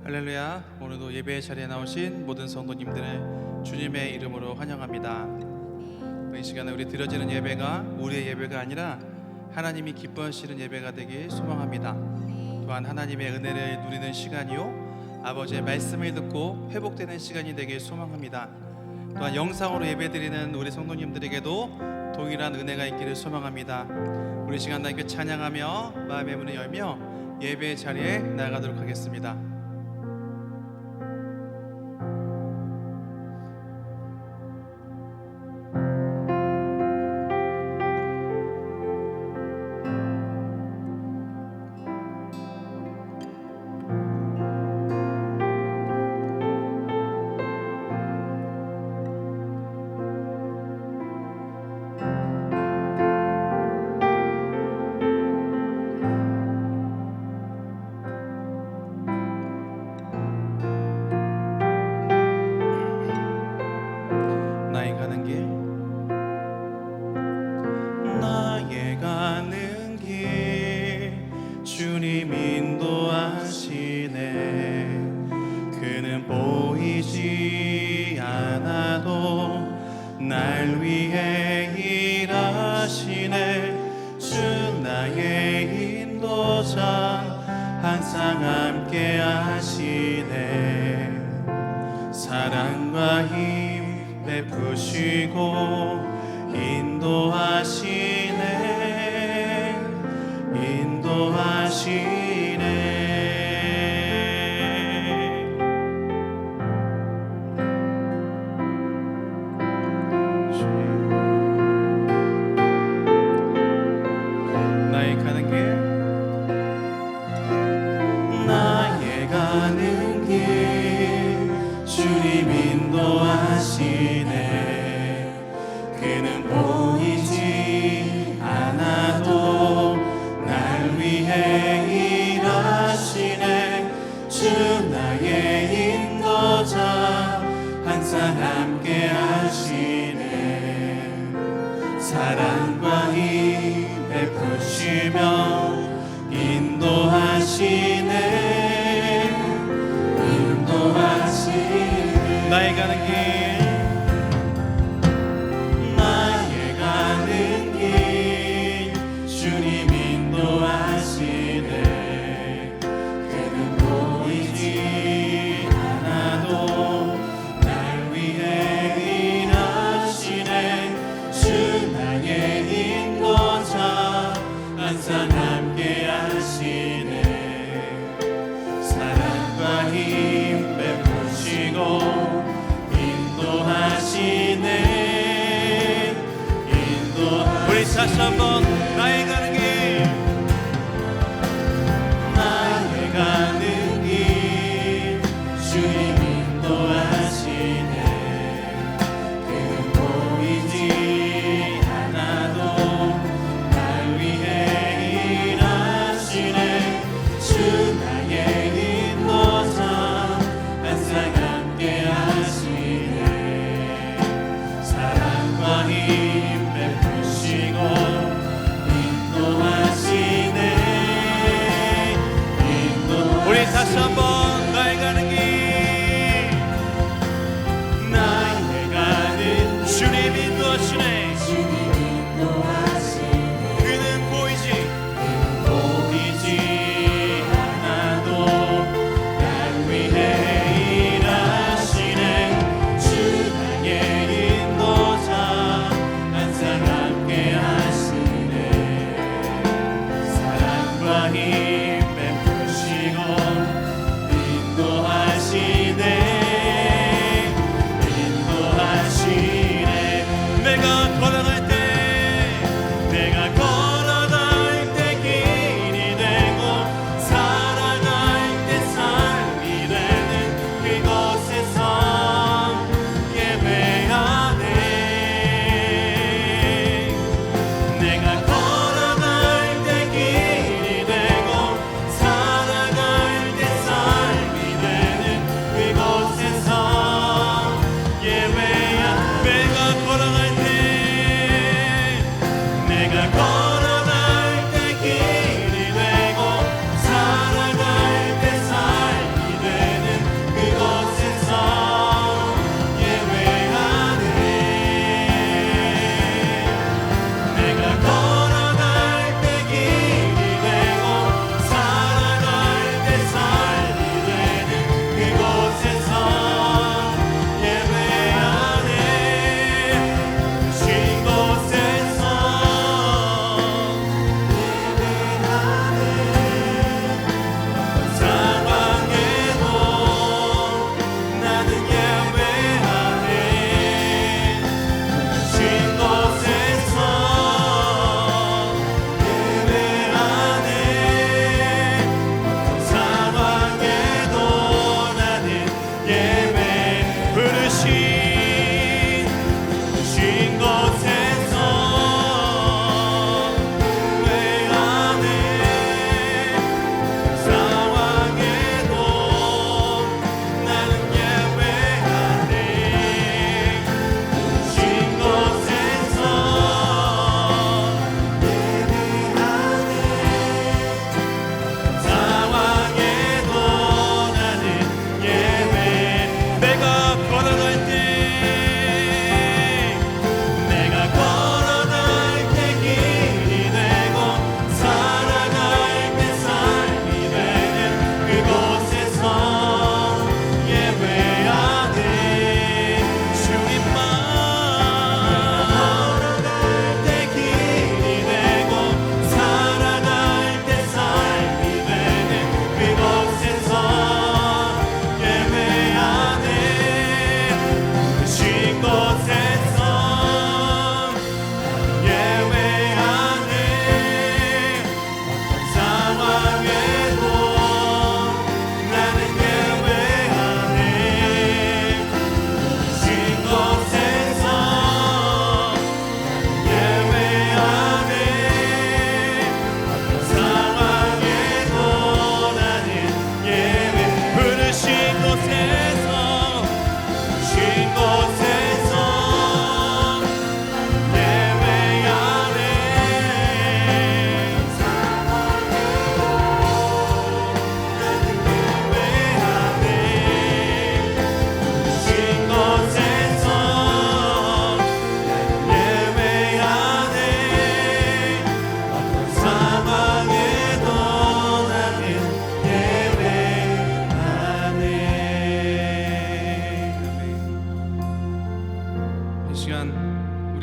할렐루야. 오늘도 예배의 자리에 나오신 모든 성도님들을 주님의 이름으로 환영합니다. 이 시간에 우리 드려지는 예배가 우리의 예배가 아니라 하나님이 기뻐하시는 예배가 되길 소망합니다. 또한 하나님의 은혜를 누리는 시간이요 아버지의 말씀을 듣고 회복되는 시간이 되길 소망합니다. 또한 영상으로 예배드리는 우리 성도님들에게도 동일한 은혜가 있기를 소망합니다. 우리 시간 다 함께 찬양하며 마음의 문을 열며 예배의 자리에 나아가도록 하겠습니다. 주님 인도하시네. 그는 보이지 않아도 날 위해 일하시네. 주 나의 인도자 항상 함께 하시네. 사랑과 힘 베푸시고 인도하시네. 인도하시네. 나의 가는 길, 나의 가는 길 주님 인도하시네. 그는 보이지 않아도 날 위해 일하시네. 주 나의 인도자 항상 함께 하시네. 사랑과 힘 베푸시며 인도하시네. 인도하시네. 나의 가는 길, 나의 가는 길 주님 인도하시네. 그는 보이지 않아도 날 위해 일하시네. 주 나의 인도자 항상 함께 하시네. 사랑과 힘 베푸시고 인도하시네. 우리 다시 한번 나의 가는 길, 나의 가는 길 주님 인도하시네. 그는 보이지 않아도 날 위해 일하시네. 주 나의 인도자 항상 함께 하시네. 사랑과 힘 베푸시고 인도하시네. 우리 다시 한번 나의 가는 길, 나의 가는 주님 인도하시네. 주님 인도하시네. 그는 보이지 않아도 날 위해 일하시네. 주 나의 인도자 항상 함께 하시네. 사랑과 힘 베푸시고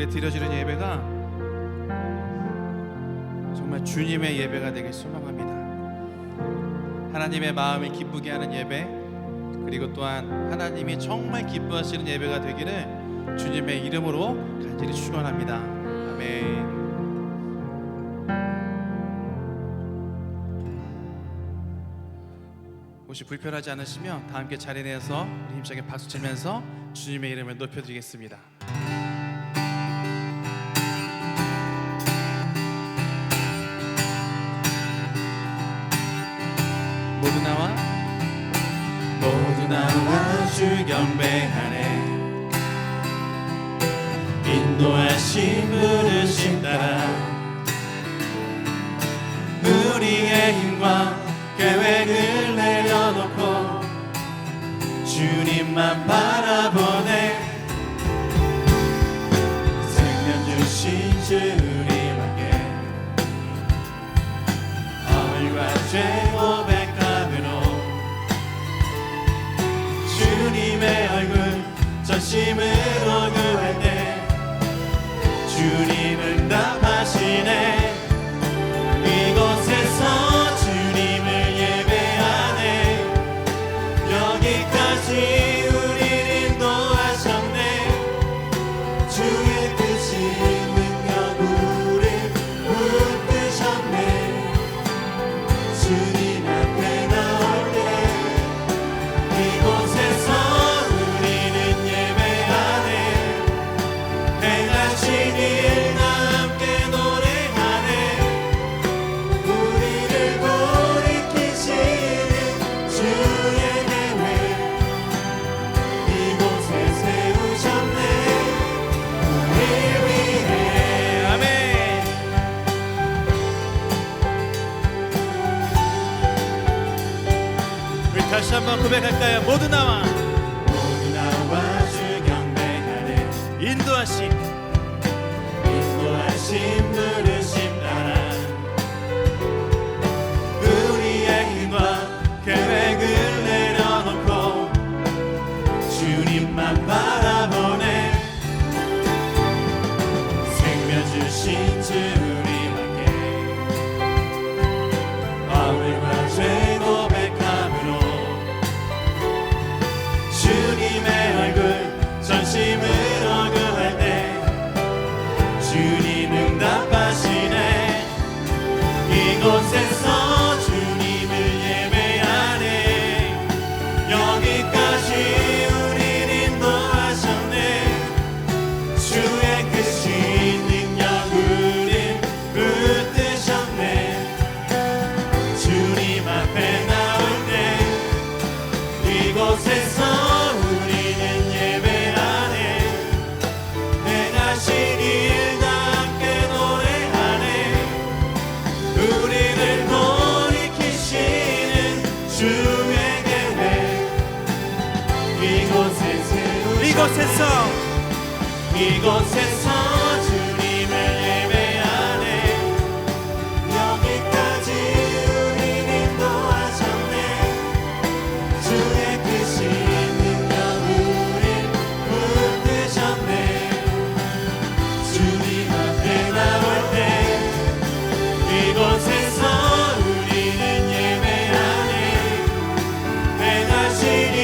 우리에게 드려지는 예배가 정말 주님의 예배가 되길 소망합니다. 하나님의 마음을 기쁘게 하는 예배, 그리고 또한 하나님이 정말 기뻐하시는 예배가 되기를 주님의 이름으로 간절히 축원합니다. 아멘. 혹시 불편하지 않으시면 다 함께 자리 내서 우리 힘차게 박수 치면서 주님의 이름을 높여드리겠습니다. 모두 나와 주 경배하네. 인도하심 부르심 따라 우리의 힘과 계획을 내려놓고 주님만 바라보네. 생명 주신 주 우리에게 허물과 죄 고백함으로 주님의 얼굴 전심으로 구할 때 주님 응답하시네. 이곳에서 주님을 예배하네. 여기까지 우리를 인도하셨네. 주의 크신 능력 우리를 붙드셨네. 주님 앞에 나올 때 이곳에서 우리는 예배하네. 행하신 일 함께 노래하네. 우리를 돌이키시는 주의 계획 이곳에 세우셨네. 우리 위해. 아멘. 우리 다시 한번 고백할까요? 모두 나와 주 경배하네. 인도하심 부르심 따라 우리의 힘과 계획을 내려놓고 주님만 바라보네. 생명 주신 주 우리에게 허물과 죄 고백함으로 주님의 얼굴 전심으로 구할 때 주님 응답하시네. 이곳에서 주님을 예배하네. 여기까지 우리를 인도하셨네. 주의 크신 능력 우리를 붙드셨네. 주님 앞에 나올 때 이곳에서 우리는 예배하네. 행하신 일 함께 노래하네. 우리를 돌이키시는 주의 계획 이곳에서 주님을 예배하네. 여기까지 우리를 인도하셨네. 주의 크신 능력 우리를 붙드셨네. 주님 앞에 나올 때 이곳에서 우리는 예배하네. 행하신 일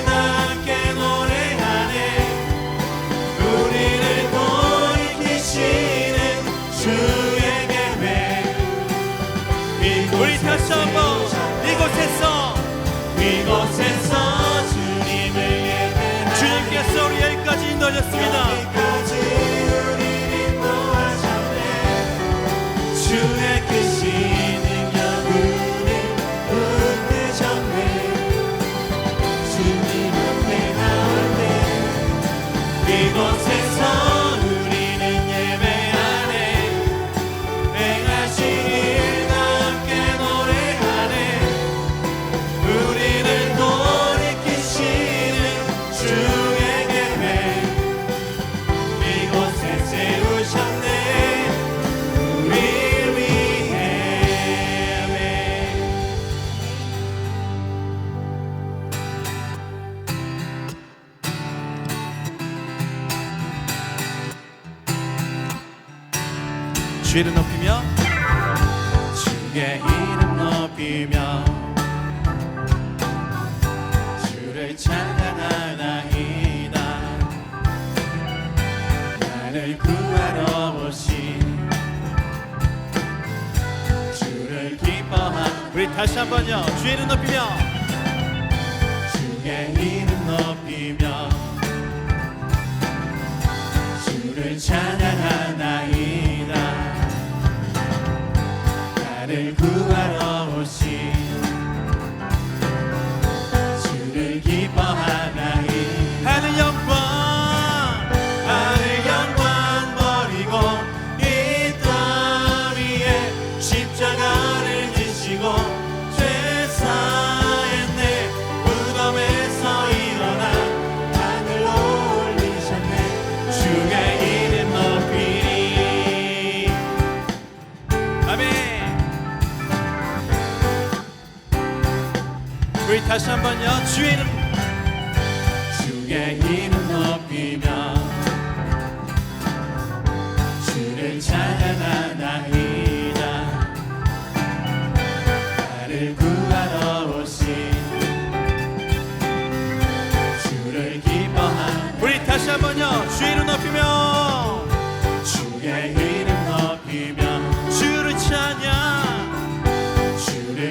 함께 노래하네. 우리를 돌이키시는 주의 계획 우리 다시 한번 이곳에서 주님을 예배하네. 주님께서 우리 여기까지 인도하셨습니다. 여기까지 우리를 인도하셨네. 주의 크신 능력 우리를 붙드셨네. 주님 앞에 나올 때 이곳에서 우리는 예배하네. 행하신 일 함께 노래하네. 우리를 돌이키시는 주의 계획 주의 이름 높이며 주의 이름 높이며 주를 찬양하나이다. 나를 구하러 오신 주를 기뻐하는 우리 다시 한번요. 주의 이름 높이며 주의 이름 높이며 주를 찬양하나이다. 나를 구하러 오신 주를 기뻐하나이다. 하늘 영광 버리고 이 땅 위에 십자가를 지시고 죄 사했네. 무덤에서 일어나 하늘로 올리셨네. 주의 이름 높이리. 아멘. 우리 다시 한번요. 주의 이름 높이며 주를 찬양하나이다. 나를 구하러 오신 주를 기뻐하는 우리 다시 한번요. 주의 이름 높이며 주의 이름 높이며 주를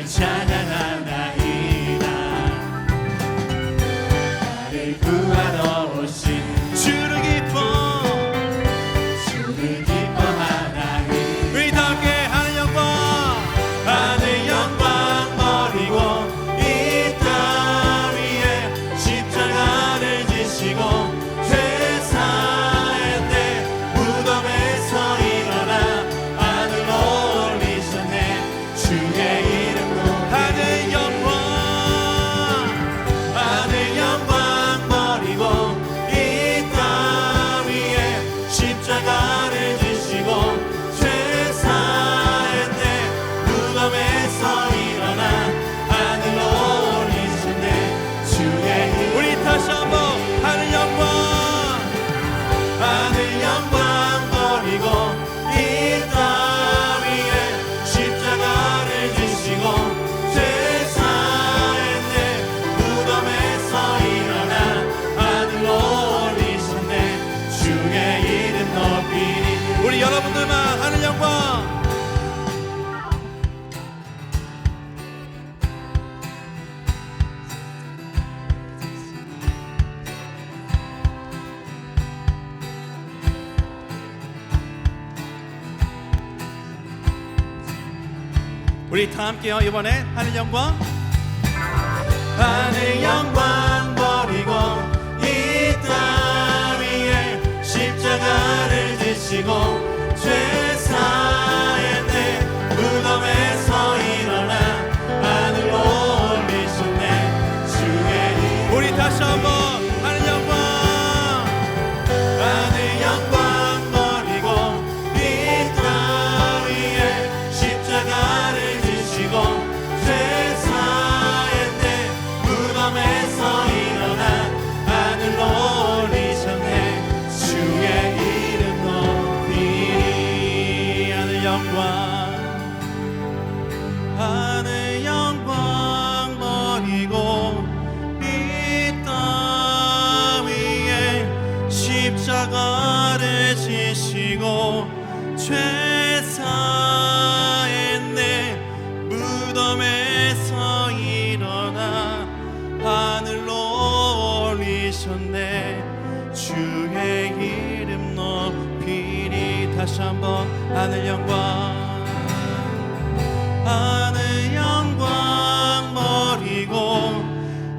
찬양하나이다. 나를 구하러 오신 주를 기뻐하나이다. 우리 다 함께 하늘 영광 버리고 이 땅 위에 십자가를 지시고 죄 사했네. 무덤에서 일어나 하늘로 올리셨네. 주의 이름으로 하늘 영광 버리고 이 땅 위에 십자가를 지시고 죄 사했네. 무덤에서 일어나 하늘로 올리셨네. 주의 이름 우리 다시 한번 하늘 영광 버리고 이 땅 위에 십자가를 지시고 죄 사했네. 무덤에서 일어나 하늘로 올리셨네. 주의 이름 높이리. 우리 여러분들만 하늘 영광 우리 다 함께요. 이번엔 하늘 영광 버리고 이 땅 위에 십자가를 지시고 죄 사했네. 무덤에서 일어나 하늘로 올리셨네. 주의 이름 우리 다시 한번 하늘 영광 버리고 이 땅 위에 십자가를 지시고 죄 사했네. 무덤에서 일어나 하늘로 올리셨네. 주의 이름 높이리. 하늘 영광 버리고 이 땅 위에 십자가를 지시고 죄 사했네. 무덤에서 일어나 하늘로 올리셨네. 주의 이름 높이리. 다시 한번 하늘 영광 버리고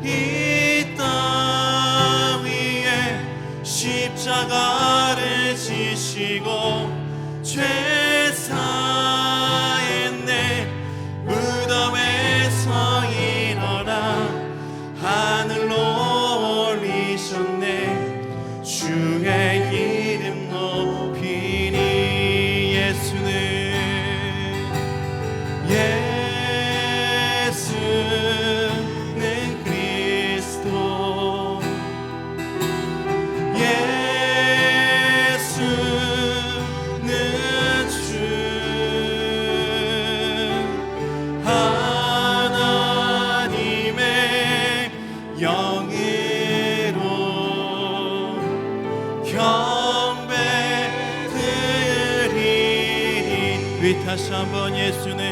이 땅 위에 십자가를 지시고 죄 사했네. 무덤에서 일어나 하늘로 올리셨네. 주의 이름 높이니. 예수는 우리 다시 한번 예수는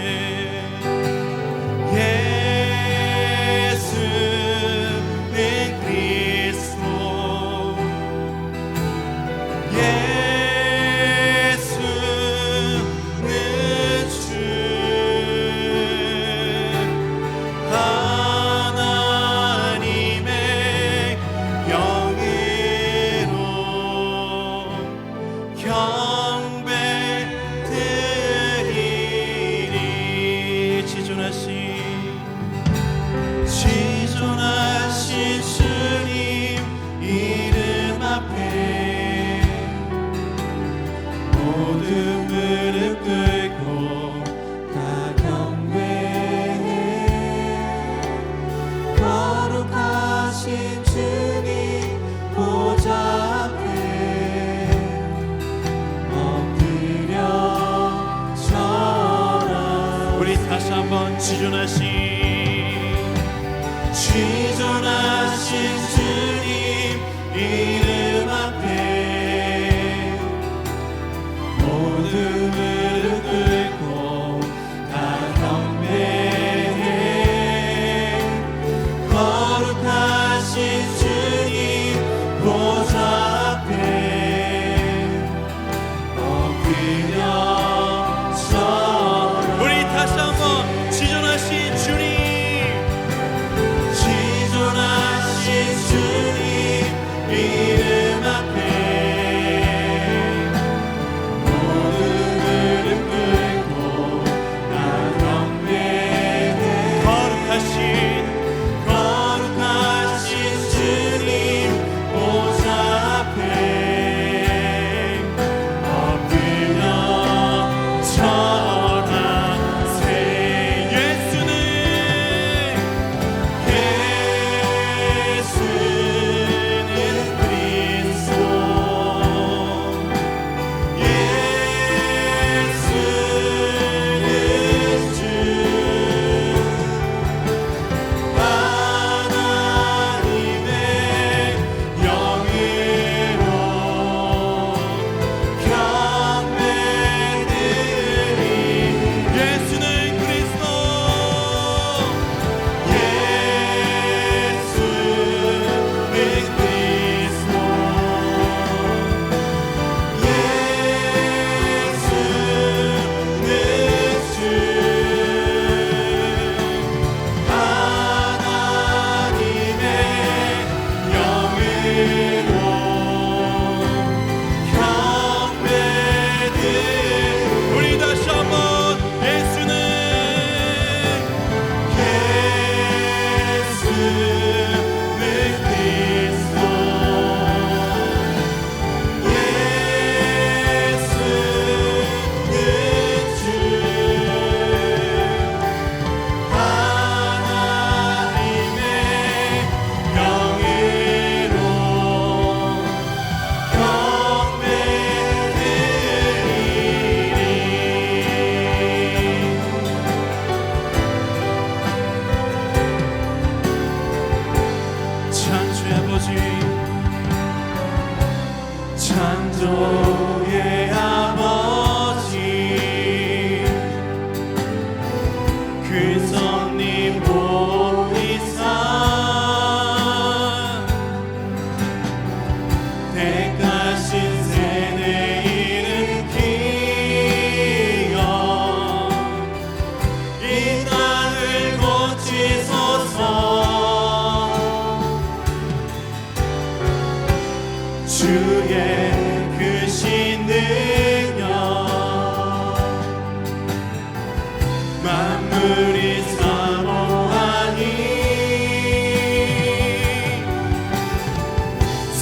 그리스도 예수는 주 하나님의 영으로 경배드리리. 지존하신 주님 이름 앞에 모든 무릎 꿇고 다 경배해. 거룩하신 주님 보좌 앞에 엎드려 절하. 우리 다시 한번 지존하신 주님 이름 앞에 모든 무릎 꿇고 다 경배해. 거룩하신 주님 보좌 앞에 엎드려 절하. 우리 다시 한번 지존하신 주님 이름 앞에 모든 무릎 꿇고 다 경배해. 거룩하신 주님 보좌 앞에 엎드려 절하세. 예수는 창조의 아버지 그 성님 보이사 택하신 세대 일으키어 이 땅을 고치소서. 주의 크신 능력 만물이 사모하니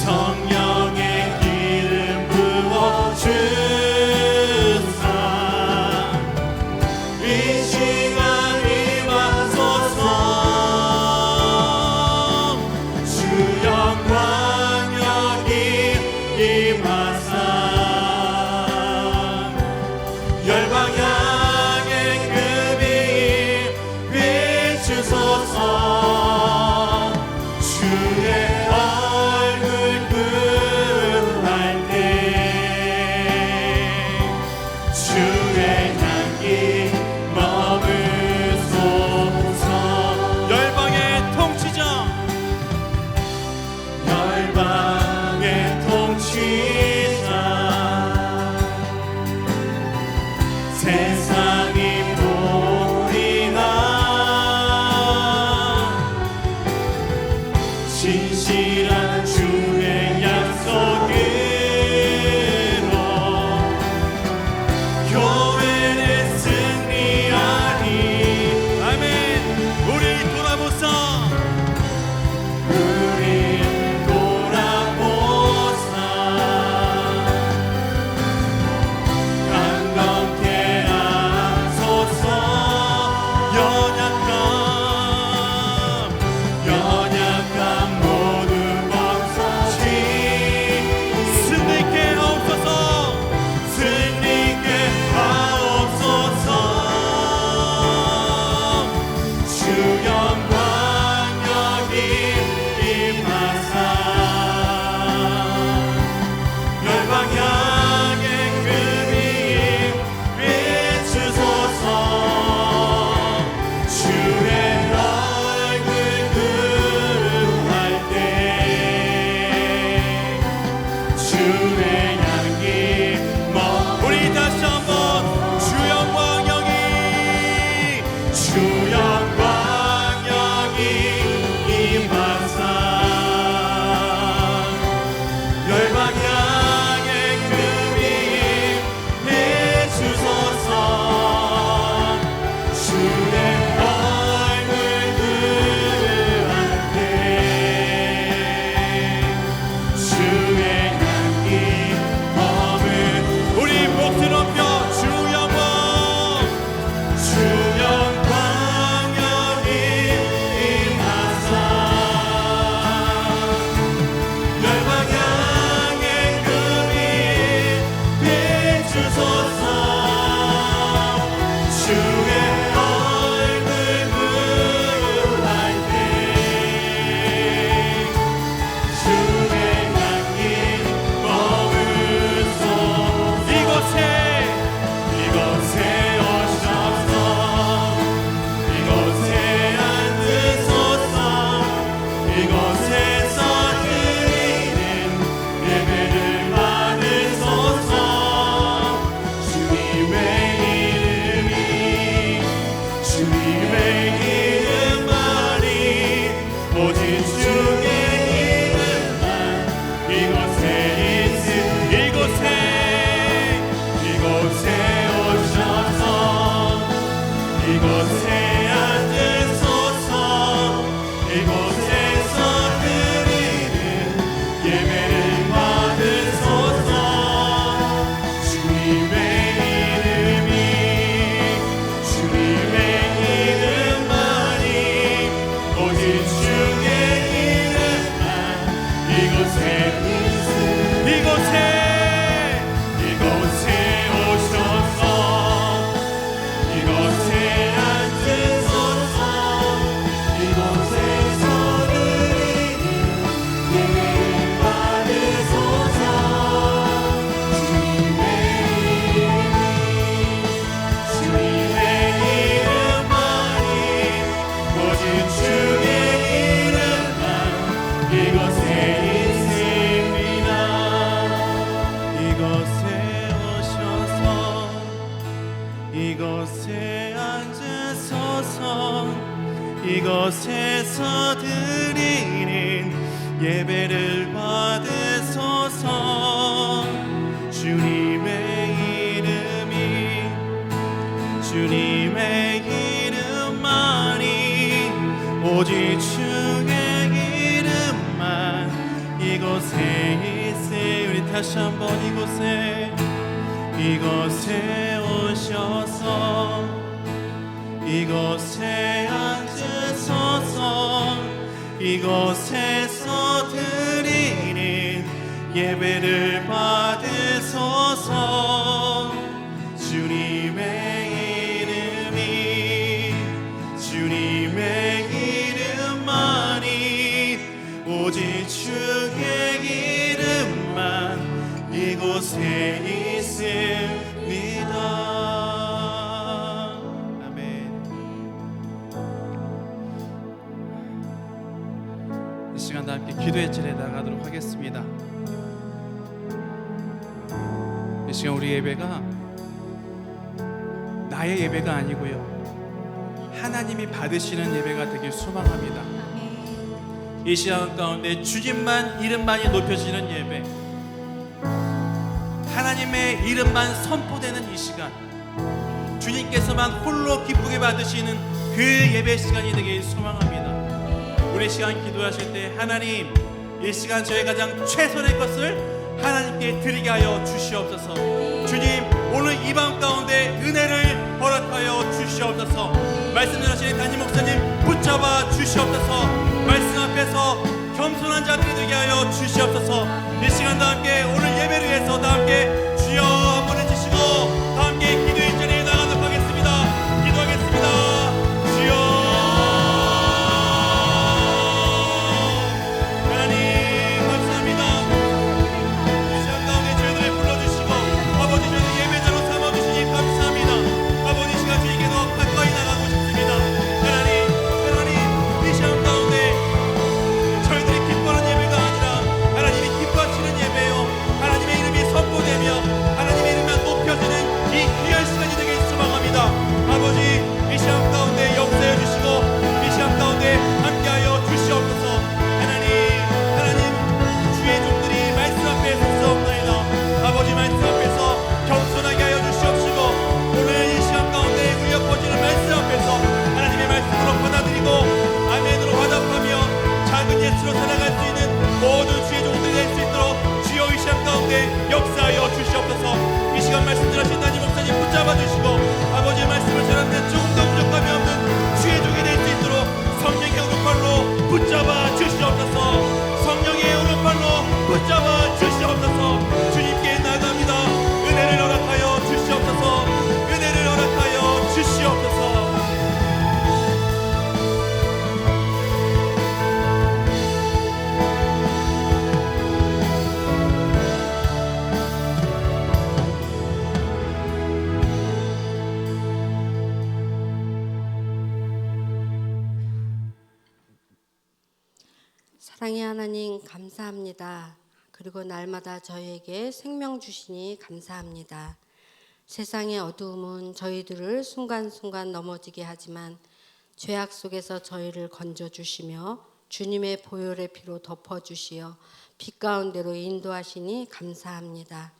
성령의 기름 부어주사 이 시간 임하소서. 주 영광 임하사 열방 향해 그 빛 비추소서. 주의 얼굴 구할 때 주의 향 임하사 열방 향해 그림 해주소서 주의 얼굴 그한테 주의 향기 머문 우리 목소리 높여 주 영광 주 영광 여기 임하사 열방 향해 그리 비추소서 주의 얼굴 그할 때 주의 향기 머물소 이곳에 오셔서 이곳에 앉으소서 이곳에서 드리는 예배를 받으소서 주님의 이름만이 오직 주의 이름만 이곳에 있음 이곳에 오셔서 이곳에 앉으소서 이곳에서 드리는 예배를 받으소서 주님의 이름만이 오직 주의 이름만 이곳에 있음 이곳에 오셔서 이곳에 앉으소서 이곳에서 드리는 예배를 받으소서 주님의 이름만이 오직 주의 이름만 이곳에 있습니다 이곳에 오셔서 이곳에 앉으소서 이곳에서 드리는 예배를 받으소서 주님의 이름만이 오직 주의 이름만 이곳에 있으 우리 다시 한번 이곳에 오셔서 이곳에 앉으소서 이곳에서 드리는 예배를 받으소서 주님의 이름만이 오직 주의 이름만 이곳에 있습니다 아멘 이 시간 다 함께 기도의 자리에 나가도록 하겠습니다 이 시간 우리 예배가 나의 예배가 아니고요 하나님이 받으시는 예배가 되길 소망합니다 이 시간 가운데 주님만 이름만이 높여지는 예배 하나님의 이름만 선포되는 이 시간 주님께서만 홀로 기쁘게 받으시는 그 예배 시간이 되길 소망합니다 우리 시간 기도하실 때 하나님 이 시간 저희 가장 최선의 것을 하나님께 드리게 하여 주시옵소서 주님 오늘 이 밤 가운데 은혜를 허락하여 주시옵소서 말씀 전하시는 담임 목사님 붙잡아 주시옵소서 말씀 앞에서 겸손한 자들이 되게 하여 주시옵소서 이 시간도 함께 오늘 예배를 위해서 다 함께 주여 한번 해주시고 다 함께 기도의 자리에 나가도록 하겠습니다 기도하겠습니다 주여 하나님 감사합니다 이 시간 가운데 저희들을 불러주시고 아버지 저희들 예배자로 삼아주시니 감사합니다 아버지 시간 주님께 더 가까이 나가고 싶습니다 하나님 이 시간 가운데 저희들이 기뻐하는 예배가 아니라 하나님이 기뻐하시는 예배요 하나님의 이름이 선포되며 붙잡아 주시옵소서. 성령의 오른팔로 붙잡아 주시옵소서. 주님께 나갑니다. 은혜를 허락하여 주시옵소서. 은혜를 허락하여 주시옵소서. 사랑의 하나님 감사합니다. 그리고 날마다 저희에게 생명 주시니 감사합니다. 세상의 어두움은 저희들을 순간순간 넘어지게 하지만 죄악 속에서 저희를 건져주시며 주님의 보혈의 피로 덮어주시어 빛 가운데로 인도하시니 감사합니다.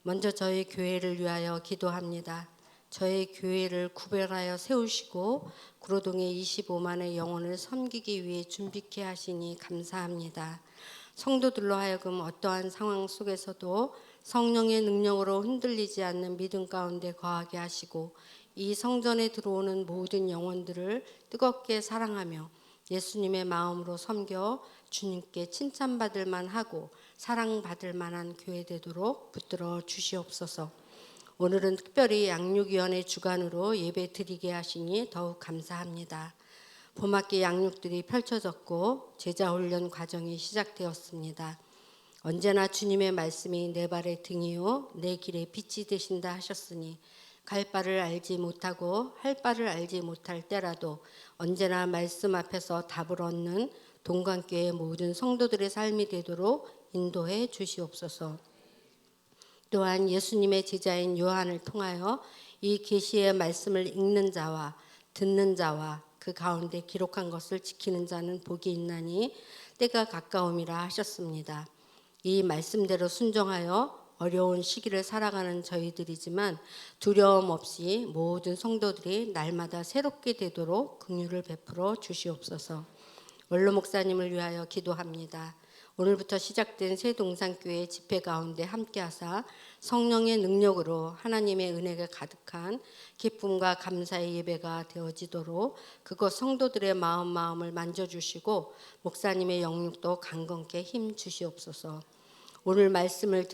먼저 저희 교회를 위하여 기도합니다. 저희 교회를 구별하여 세우시고 구로동의 25만의 영혼을 섬기기 위해 준비케 하시니 감사합니다. 성도들로 하여금 어떠한 상황 속에서도 성령의 능력으로 흔들리지 않는 믿음 가운데 거하게 하시고 이 성전에 들어오는 모든 영혼들을 뜨겁게 사랑하며 예수님의 마음으로 섬겨 주님께 칭찬받을 만하고 사랑받을 만한 교회 되도록 붙들어 주시옵소서. 오늘은 특별히 양육위원회 주관으로 예배 드리게 하시니 더욱 감사합니다. 봄학기 양육들이 펼쳐졌고 제자훈련 과정이 시작되었습니다. 언제나 주님의 말씀이 내 발의 등이요 내 길의 빛이 되신다 하셨으니 갈 바를 알지 못하고 할 바를 알지 못할 때라도 언제나 말씀 앞에서 답을 얻는 동관교회 모든 성도들의 삶이 되도록 인도해 주시옵소서. 또한 예수님의 제자인 요한을 통하여 이 계시의 말씀을 읽는 자와 듣는 자와 그 가운데 기록한 것을 지키는 자는 복이 있나니 때가 가까움이라 하셨습니다. 이 말씀대로 순종하여 어려운 시기를 살아가는 저희들이지만 두려움 없이 모든 성도들이 날마다 새롭게 되도록 긍휼을 베풀어 주시옵소서. 원로 목사님을 위하여 기도합니다. 오늘부터 시작된 새동산교회 집회 가운데 함께하사 성령의 능력으로 하나님의 은혜가 가득한 기쁨과 감사의 예배가 되어지도록 그것 성도들의 마음을 만져주시고 목사님의 영육도 강건케 힘 주시옵소서. 오늘 말씀을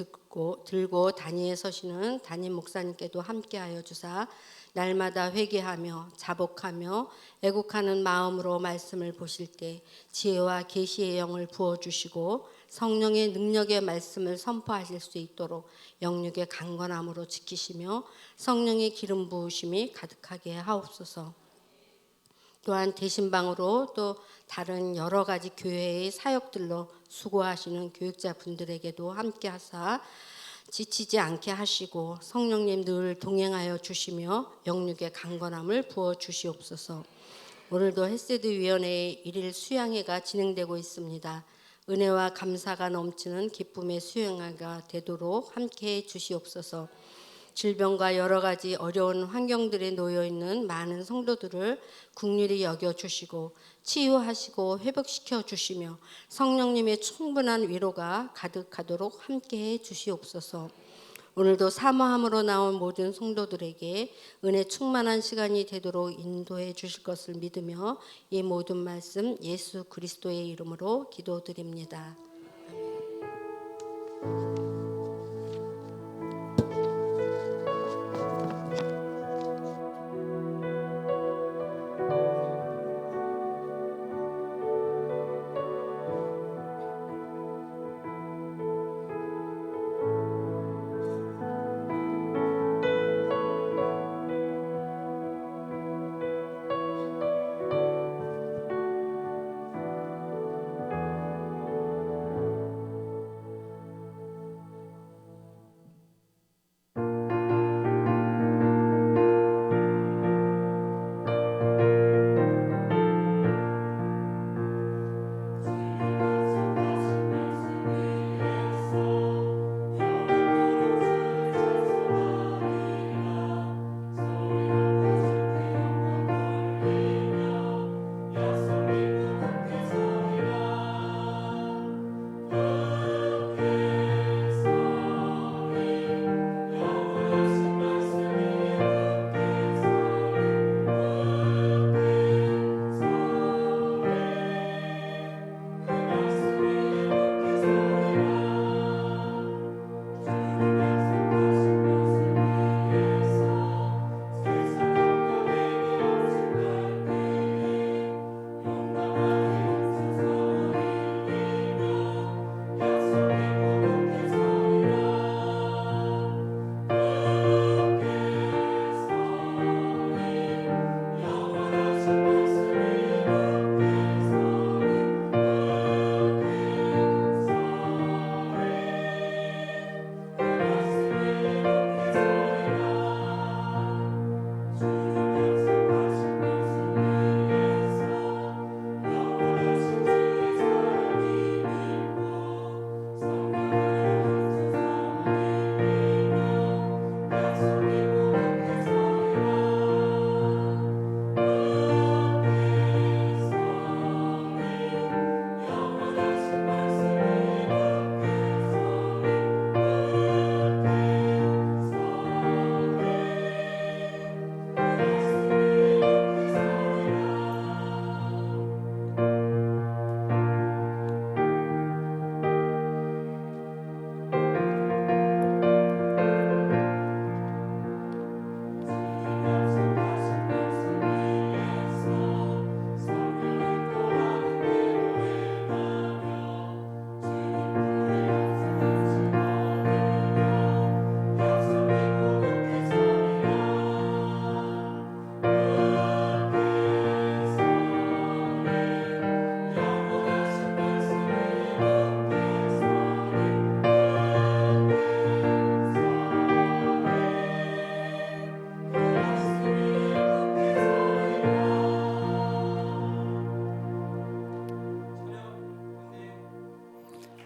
들고 단위에 서시는 담임 목사님께도 함께하여 주사 날마다 회개하며 자복하며 애국하는 마음으로 말씀을 보실 때 지혜와 계시의 영을 부어주시고 성령의 능력의 말씀을 선포하실 수 있도록 영육의 강건함으로 지키시며 성령의 기름 부으심이 가득하게 하옵소서. 또한 대신방으로 또 다른 여러 가지 교회의 사역들로 수고하시는 교육자분들에게도 함께 하사 지치지 않게 하시고 성령님 늘 동행하여 주시며 영육의 강건함을 부어 주시옵소서. 오늘도 헬세드 위원회의 일일 수양회가 진행되고 있습니다. 은혜와 감사가 넘치는 기쁨의 수양회가 되도록 함께해 주시옵소서. 질병과 여러 가지 어려운 환경들에 놓여 있는 많은 성도들을 긍휼히 여겨 주시고 치유하시고 회복시켜 주시며 성령님의 충분한 위로가 가득하도록 함께해 주시옵소서. 오늘도 사모함으로 나온 모든 성도들에게 은혜 충만한 시간이 되도록 인도해 주실 것을 믿으며 이 모든 말씀 예수 그리스도의 이름으로 기도드립니다.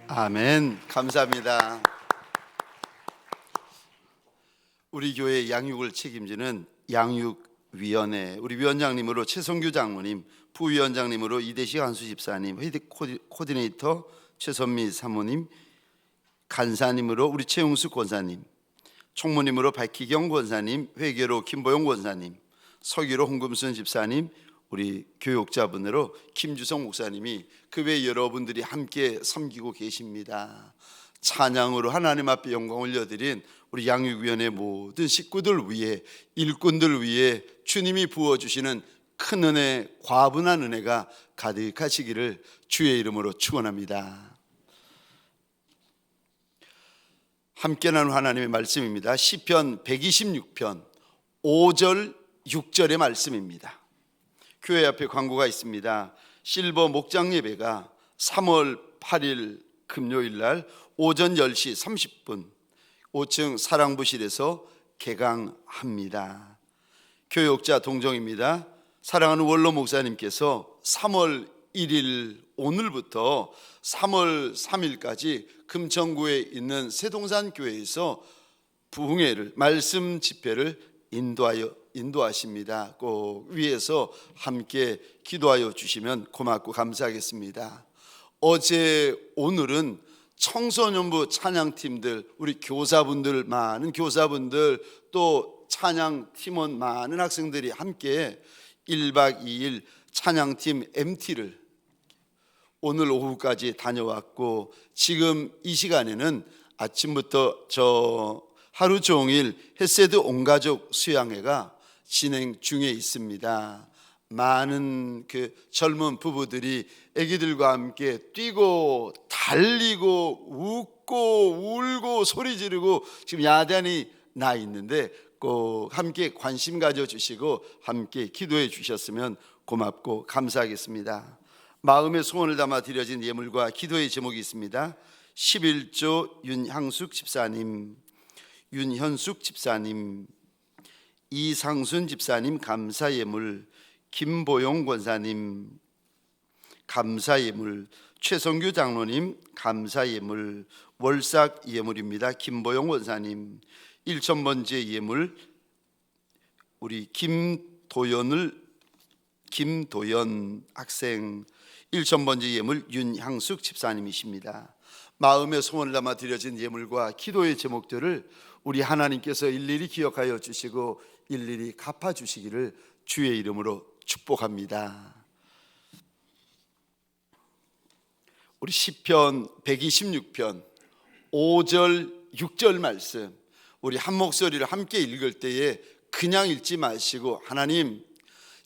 아멘. 감사합니다. 우리 교회 양육을 책임지는 양육위원회, 우리 위원장님으로 최성규 장모님, 부위원장님으로 이대식 한수 집사님, 회계 코디네이터 최선미 사모님, 간사님으로 우리 최용수 권사님, 총무님으로 박희경 권사님, 회계로 김보영 권사님, 서기로 홍금순 집사님, 우리 교육자분으로 김주성 목사님이 그 외 여러분들이 함께 섬기고 계십니다. 찬양으로 하나님 앞에 영광 올려드린 우리 양육위원회 모든 식구들 위해, 일꾼들 위해 주님이 부어주시는 큰 은혜, 과분한 은혜가 가득하시기를 주의 이름으로 축원합니다. 함께 나눈 하나님의 말씀입니다. 시편 126편 5절 6절의 말씀입니다. 교회 앞에 광고가 있습니다. 실버 목장 예배가 3월 8일 금요일 날 오전 10시 30분 5층 사랑부실에서 개강합니다. 교육자 동정입니다. 사랑하는 원로 목사님께서 3월 1일 오늘부터 3월 3일까지 금천구에 있는 세동산 교회에서 부흥회를, 말씀 집회를 인도하십니다. 꼭 위에서 함께 기도하여 주시면 고맙고 감사하겠습니다. 어제 오늘은 청소년부 찬양팀들, 우리 교사분들, 많은 교사분들, 또 찬양팀원 많은 학생들이 함께 1박 2일 찬양팀 MT를 오늘 오후까지 다녀왔고, 지금 이 시간에는 아침부터 하루 종일 햇세드 온가족 수양회가 진행 중에 있습니다. 많은 그 젊은 부부들이 아기들과 함께 뛰고 달리고 웃고 울고 소리 지르고 지금 야단이 나 있는데 꼭 함께 관심 가져주시고 함께 기도해 주셨으면 고맙고 감사하겠습니다. 마음의 소원을 담아 드려진 예물과 기도의 제목이 있습니다. 11조 윤향숙 집사님, 윤현숙 집사님, 이상순 집사님 감사예물, 김보용 권사님 감사예물, 최성규 장로님 감사예물, 월삭 예물입니다. 김보용 권사님. 1,000번째 예물 우리 김도연 학생, 1,000번째 예물 윤향숙 집사님이십니다. 마음의 소원을 담아 드려진 예물과 기도의 제목들을 우리 하나님께서 일일이 기억하여 주시고 일일이 갚아주시기를 주의 이름으로 축복합니다. 우리 시편 126편 5절 6절 말씀, 우리 한 목소리를 함께 읽을 때에 그냥 읽지 마시고 하나님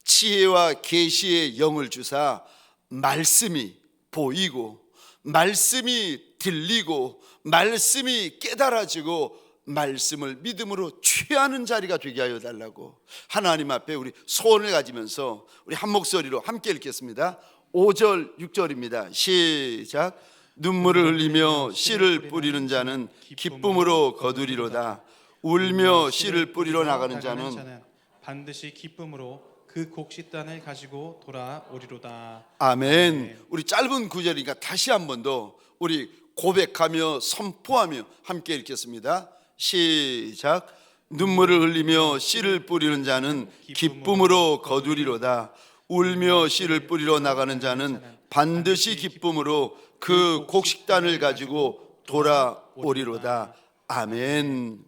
지혜와 계시의 영을 주사 말씀이 보이고 말씀이 들리고 말씀이 깨달아지고 말씀을 믿음으로 취하는 자리가 되게 하여 달라고 하나님 앞에 우리 소원을 가지면서 우리 한 목소리로 함께 읽겠습니다. 5절 6절입니다. 시작. 눈물을 흘리며 씨를 뿌리는 자는 기쁨으로 거두리로다. 울며 씨를 뿌리러 나가는 자는 반드시 기쁨으로 그 곡식단을 가지고 돌아오리로다. 아멘. 우리 짧은 구절이니까 다시 한 번 더 우리 고백하며 선포하며 함께 읽겠습니다. 시작. 눈물을 흘리며 씨를 뿌리는 자는 기쁨으로 거두리로다. 울며 씨를 뿌리러 나가는 자는 반드시 기쁨으로 그 곡식단을 가지고 돌아오리로다. 아멘.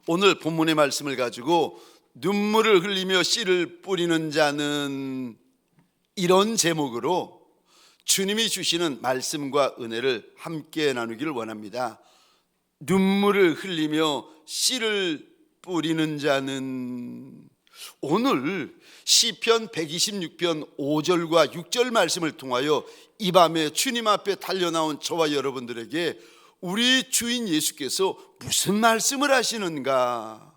오늘 본문의 말씀을 가지고 눈물을 흘리며 씨를 뿌리는 자는 이런 제목으로 주님이 주시는 말씀과 은혜를 함께 나누기를 원합니다. 눈물을 흘리며 씨를 뿌리는 자는, 오늘 시편 126편 5절과 6절 말씀을 통하여 이 밤에 주님 앞에 달려나온 저와 여러분들에게 우리 주인 예수께서 무슨 말씀을 하시는가,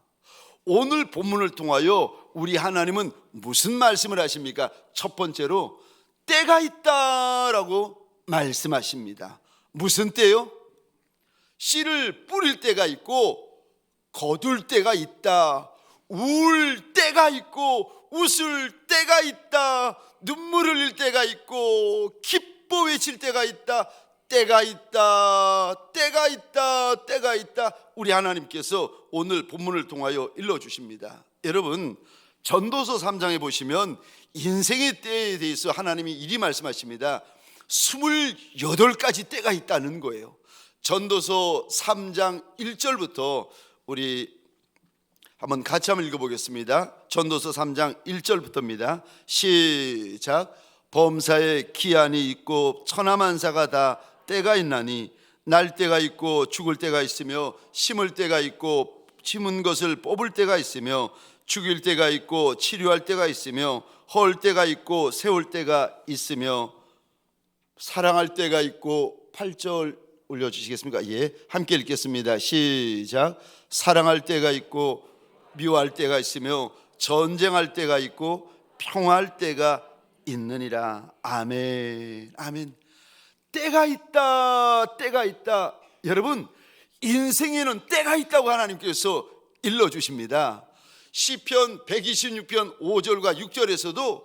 오늘 본문을 통하여 우리 하나님은 무슨 말씀을 하십니까? 첫 번째로 때가 있다라고 말씀하십니다. 무슨 때요? 씨를 뿌릴 때가 있고 거둘 때가 있다. 울 때가 있고 웃을 때가 있다. 눈물을 흘릴 때가 있고 기뻐 외칠 때가 있다. 때가 있다, 때가 있다, 때가 있다. 우리 하나님께서 오늘 본문을 통하여 일러주십니다. 여러분, 전도서 3장에 보시면 인생의 때에 대해서 하나님이 이리 말씀하십니다. 28가지 때가 있다는 거예요. 전도서 3장 1절부터 우리 한번 같이 한번 읽어보겠습니다. 전도서 3장 1절부터입니다. 시작. 범사에 기한이 있고 천하만사가 다 때가 있나니 날 때가 있고 죽을 때가 있으며 심을 때가 있고 심은 것을 뽑을 때가 있으며 죽일 때가 있고 치료할 때가 있으며 헐 때가 있고 세울 때가 있으며 사랑할 때가 있고 8절 올려주시겠습니까? 예, 함께 읽겠습니다. 시작. 사랑할 때가 있고 미워할 때가 있으며 전쟁할 때가 있고 평화할 때가 있느니라. 아멘, 아멘. 때가 있다, 때가 있다. 여러분, 인생에는 때가 있다고 하나님께서 일러주십니다. 시편 126편 5절과 6절에서도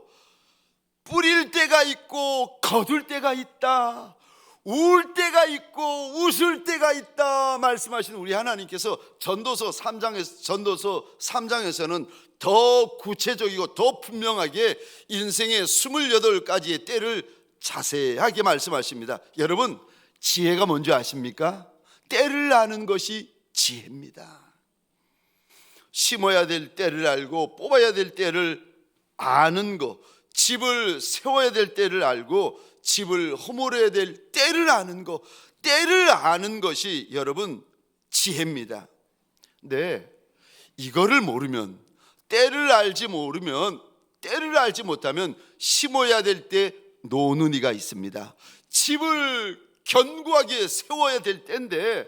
뿌릴 때가 있고 거둘 때가 있다, 울 때가 있고 웃을 때가 있다 말씀하시는 우리 하나님께서 전도서 3장에서는 더 구체적이고 더 분명하게 인생의 28가지의 때를 자세하게 말씀하십니다. 여러분, 지혜가 뭔지 아십니까? 때를 아는 것이 지혜입니다. 심어야 될 때를 알고 뽑아야 될 때를 아는 것, 집을 세워야 될 때를 알고 집을 허물어야 될 때를 아는 것, 때를 아는 것이 여러분 지혜입니다. 네, 이거를 모르면, 때를 알지 못하면 심어야 될 때 노는 이가 있습니다. 집을 견고하게 세워야 될 때인데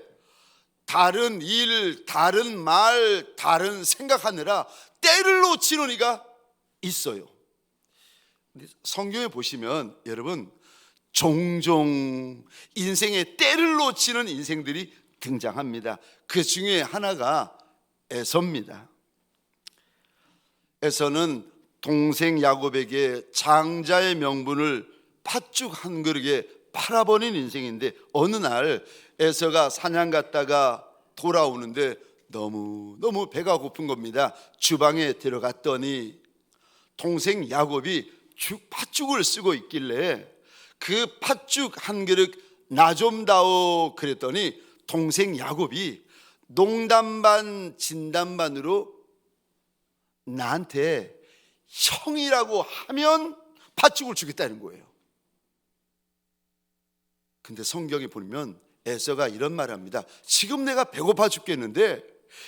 다른 일, 다른 말, 다른 생각하느라 때를 놓치는 이가 있어요. 성경에 보시면 여러분 종종 인생의 때를 놓치는 인생들이 등장합니다. 그 중에 하나가 에서입니다. 에서는 동생 야곱에게 장자의 명분을 팥죽 한 그릇에 팔아버린 인생인데, 어느 날 에서가 사냥 갔다가 돌아오는데 너무 배가 고픈 겁니다. 주방에 들어갔더니 동생 야곱이 팥죽을 쓰고 있길래 그 팥죽 한 그릇 나 좀 다오 그랬더니 동생 야곱이 농담 반 진담 반으로 나한테 형이라고 하면 팥죽을 주겠다는 거예요. 근데 성경에 보면 에서가 이런 말을 합니다. 지금 내가 배고파 죽겠는데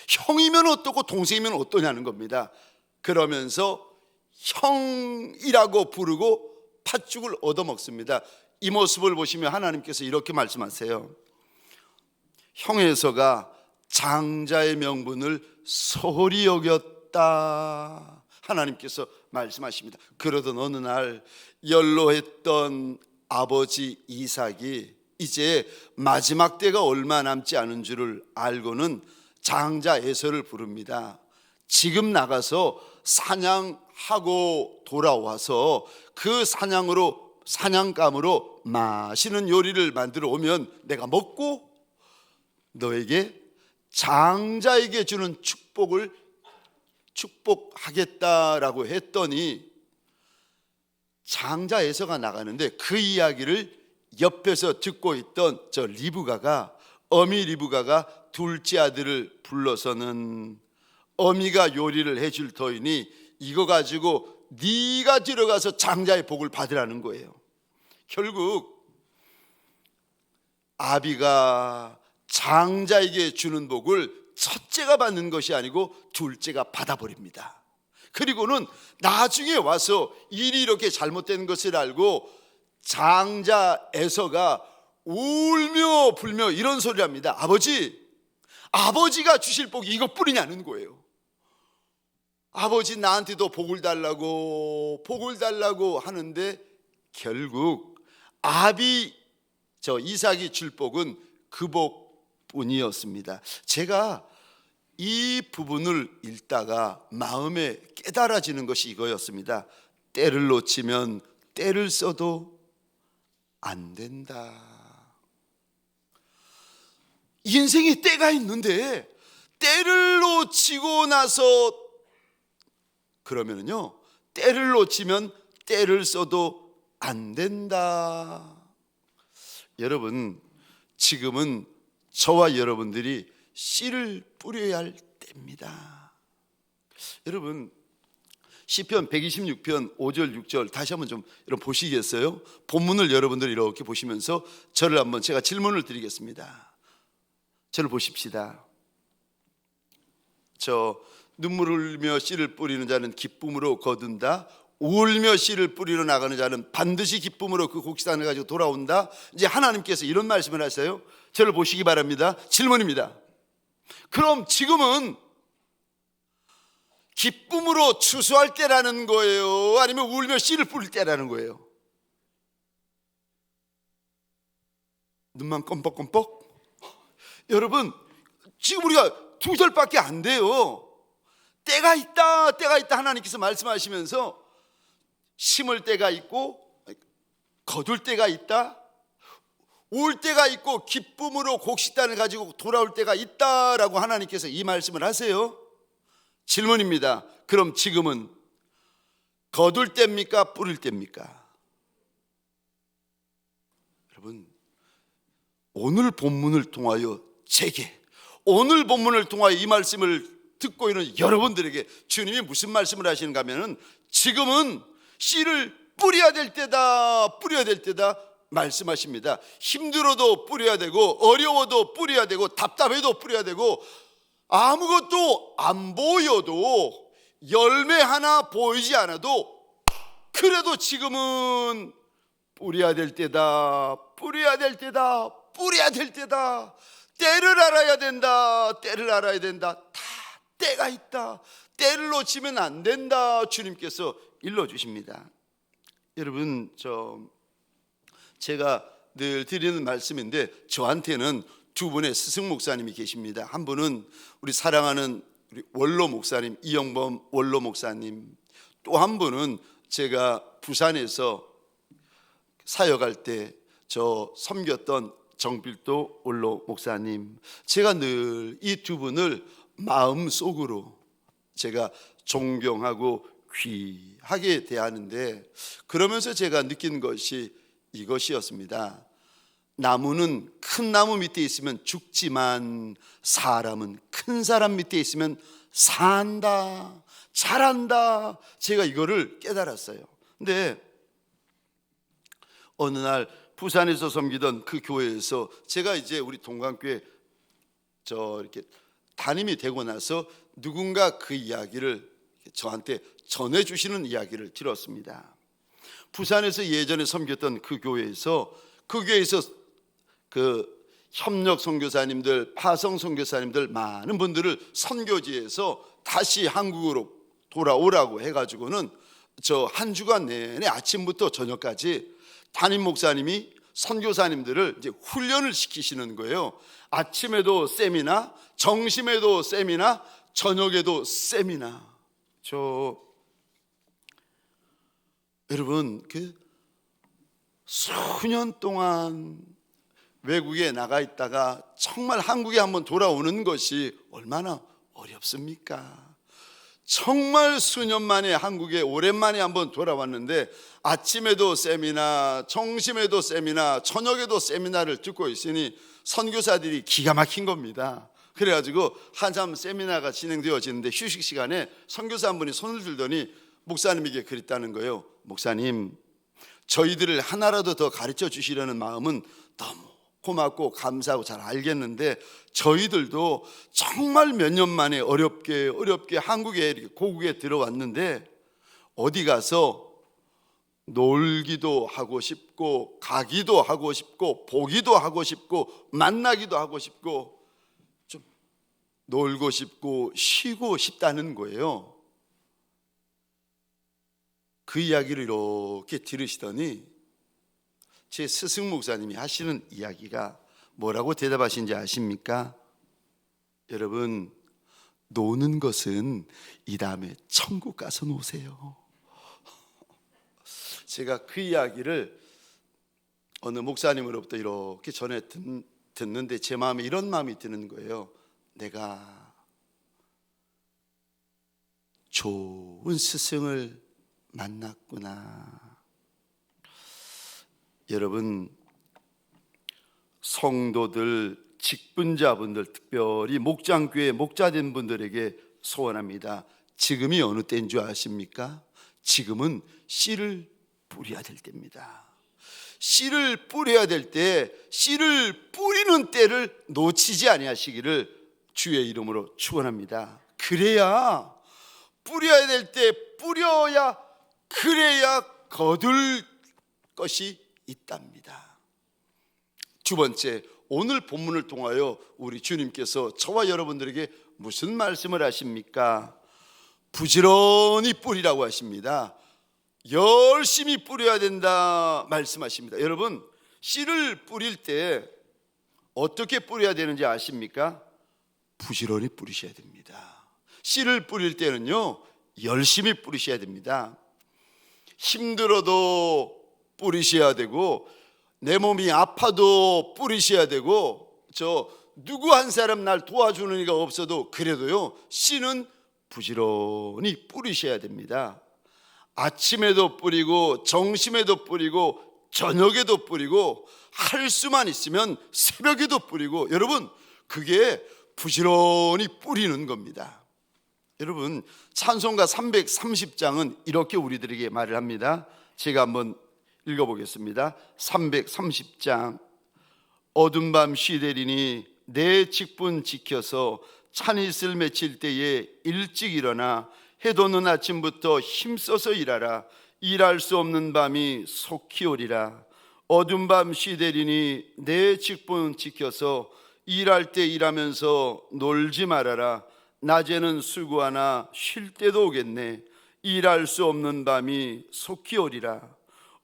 형이면 어떻고 동생이면 어떠냐는 겁니다. 그러면서 형이라고 부르고 팥죽을 얻어먹습니다. 이 모습을 보시면 하나님께서 이렇게 말씀하세요. 형 에서가 장자의 명분을 소홀히 여겼다. 하나님께서 말씀하십니다. 그러던 어느 날 연로했던 아버지 이삭이 이제 마지막 때가 얼마 남지 않은 줄을 알고는 장자 에서를 부릅니다. 지금 나가서 사냥하고 돌아와서 그 사냥감으로 맛있는 요리를 만들어 오면 내가 먹고 너에게 장자에게 주는 축복하겠다라고 했더니 장자 에서가 나가는데 그 이야기를 옆에서 듣고 있던 저 리브가가, 어미 리브가가 둘째 아들을 불러서는 어미가 요리를 해줄 터이니 이거 가지고 네가 들어가서 장자의 복을 받으라는 거예요. 결국 아비가 장자에게 주는 복을 첫째가 받는 것이 아니고 둘째가 받아버립니다. 그리고는 나중에 와서 일이 이렇게 잘못된 것을 알고 장자 에서가 울며 불며 이런 소리를 합니다. 아버지가 주실 복이 이것뿐이냐는 거예요. 아버지 나한테도 복을 달라고 하는데 결국 이삭이 줄 복은 그 복뿐이었습니다. 제가 이 부분을 읽다가 마음에 깨달아지는 것이 이거였습니다. 때를 놓치면 때를 써도 안 된다. 인생에 때가 있는데 때를 놓치고 나서 그러면은요, 때를 놓치면 때를 써도 안 된다. 여러분, 지금은 저와 여러분들이 씨를 뿌려야 할 때입니다. 여러분, 시편 126편 5절 6절 다시 한번 좀 여러분 보시겠어요? 본문을 여러분들 이렇게 보시면서 저를 한번 제가 질문을 드리겠습니다. 저를 보십시다. 저 눈물을 흘리며 씨를 뿌리는 자는 기쁨으로 거둔다. 울며 씨를 뿌리러 나가는 자는 반드시 기쁨으로 그 곡식단을 가지고 돌아온다. 이제 하나님께서 이런 말씀을 하세요. 저를 보시기 바랍니다. 질문입니다. 그럼 지금은 기쁨으로 추수할 때라는 거예요? 아니면 울며 씨를 뿌릴 때라는 거예요? 눈만 껌뻑껌뻑? 여러분, 지금 우리가 2절밖에 안 돼요. 때가 있다, 때가 있다 하나님께서 말씀하시면서 심을 때가 있고 거둘 때가 있다, 울 때가 있고 기쁨으로 곡식단을 가지고 돌아올 때가 있다라고 하나님께서 이 말씀을 하세요. 질문입니다. 그럼 지금은 거둘 때입니까? 뿌릴 때입니까? 여러분, 오늘 본문을 통하여 제게, 오늘 본문을 통하여 이 말씀을 듣고 있는 여러분들에게 주님이 무슨 말씀을 하시는가 하면은 지금은 씨를 뿌려야 될 때다, 뿌려야 될 때다 말씀하십니다. 힘들어도 뿌려야 되고, 어려워도 뿌려야 되고, 답답해도 뿌려야 되고, 아무것도 안 보여도, 열매 하나 보이지 않아도 그래도 지금은 뿌려야 될 때다, 뿌려야 될 때다, 뿌려야 될 때다. 때를 알아야 된다, 때를 알아야 된다. 다 때가 있다, 때를 놓치면 안 된다. 주님께서 일러주십니다. 여러분, 제가 늘 드리는 말씀인데 저한테는 두 분의 스승 목사님이 계십니다. 한 분은 우리 사랑하는 우리 원로 목사님 이영범 원로 목사님, 또 한 분은 제가 부산에서 사역할 때 저 섬겼던 정필도 원로 목사님, 제가 늘 이 두 분을 마음속으로 제가 존경하고 귀하게 대하는데, 그러면서 제가 느낀 것이 이것이었습니다. 나무는 큰 나무 밑에 있으면 죽지만 사람은 큰 사람 밑에 있으면 산다, 자란다. 제가 이거를 깨달았어요. 근데 어느 날 부산에서 섬기던 그 교회에서 제가 이제 우리 동강교회 이렇게 담임이 되고 나서 누군가 그 이야기를 저한테 전해주시는 이야기를 들었습니다. 부산에서 예전에 섬겼던 그 교회에서 그 협력 선교사님들, 파성 선교사님들 많은 분들을 선교지에서 다시 한국으로 돌아오라고 해가지고는 저 한 주간 내내 아침부터 저녁까지 담임 목사님이 선교사님들을 이제 훈련을 시키시는 거예요. 아침에도 세미나, 점심에도 세미나, 저녁에도 세미나. 여러분, 그 수년 동안 외국에 나가 있다가 정말 한국에 한번 돌아오는 것이 얼마나 어렵습니까? 정말 수년 만에 한국에 오랜만에 한번 돌아왔는데 아침에도 세미나, 점심에도 세미나, 저녁에도 세미나를 듣고 있으니 선교사들이 기가 막힌 겁니다. 그래가지고 한참 세미나가 진행되어지는데 휴식 시간에 선교사 한 분이 손을 들더니 목사님에게 그랬다는 거예요. 목사님, 저희들을 하나라도 더 가르쳐 주시려는 마음은 너무 고맙고 감사하고 잘 알겠는데 저희들도 정말 몇 년 만에 어렵게 한국에 이렇게 고국에 들어왔는데 어디 가서 놀기도 하고 싶고 가기도 하고 싶고 보기도 하고 싶고 만나기도 하고 싶고 좀 놀고 싶고 쉬고 싶다는 거예요. 그 이야기를 이렇게 들으시더니 제 스승 목사님이 하시는 이야기가 뭐라고 대답하신지 아십니까? 여러분, 노는 것은 이 다음에 천국 가서 노세요. 제가 그 이야기를 어느 목사님으로부터 이렇게 전해 듣는데 제 마음에 이런 마음이 드는 거예요. 내가 좋은 스승을 만났구나. 여러분, 성도들, 직분자분들, 특별히 목장교회 목자된 분들에게 소원합니다. 지금이 어느 때인 줄 아십니까? 지금은 씨를 뿌려야 될 때입니다. 씨를 뿌려야 될 때, 씨를 뿌리는 때를 놓치지 아니하시기를 주의 이름으로 축원합니다. 그래야 뿌려야 될 때 뿌려야, 그래야 거둘 것이 있답니다. 두 번째, 오늘 본문을 통하여 우리 주님께서 저와 여러분들에게 무슨 말씀을 하십니까? 부지런히 뿌리라고 하십니다. 열심히 뿌려야 된다 말씀하십니다. 여러분, 씨를 뿌릴 때 어떻게 뿌려야 되는지 아십니까? 부지런히 뿌리셔야 됩니다. 씨를 뿌릴 때는요, 열심히 뿌리셔야 됩니다. 힘들어도 뿌리셔야 되고, 내 몸이 아파도 뿌리셔야 되고, 누구 한 사람 날 도와주는 이가 없어도 그래도요, 씨는 부지런히 뿌리셔야 됩니다. 아침에도 뿌리고, 점심에도 뿌리고, 저녁에도 뿌리고, 할 수만 있으면 새벽에도 뿌리고, 여러분, 그게 부지런히 뿌리는 겁니다. 여러분, 찬송가 330장은 이렇게 우리들에게 말을 합니다. 제가 한번 읽어보겠습니다. 330장. 어둠 밤 쉬되리니 내 직분 지켜서 찬이슬 맺힐 때에 일찍 일어나 해 돋는 아침부터 힘써서 일하라. 일할 수 없는 밤이 속히 오리라. 어둠 밤 쉬되리니 내 직분 지켜서 일할 때 일하면서 놀지 말아라. 낮에는 수고하나 쉴 때도 오겠네. 일할 수 없는 밤이 속히 오리라.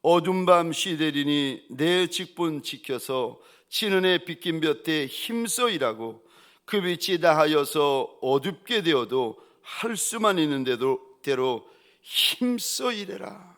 어둠 밤 쉬되리니 내 직분 지켜서 지는 해 비낀 볕에 힘써 일하고 그 빛이 다하여서 어둡게 되어도 할 수만 있는 대로 힘써 일해라.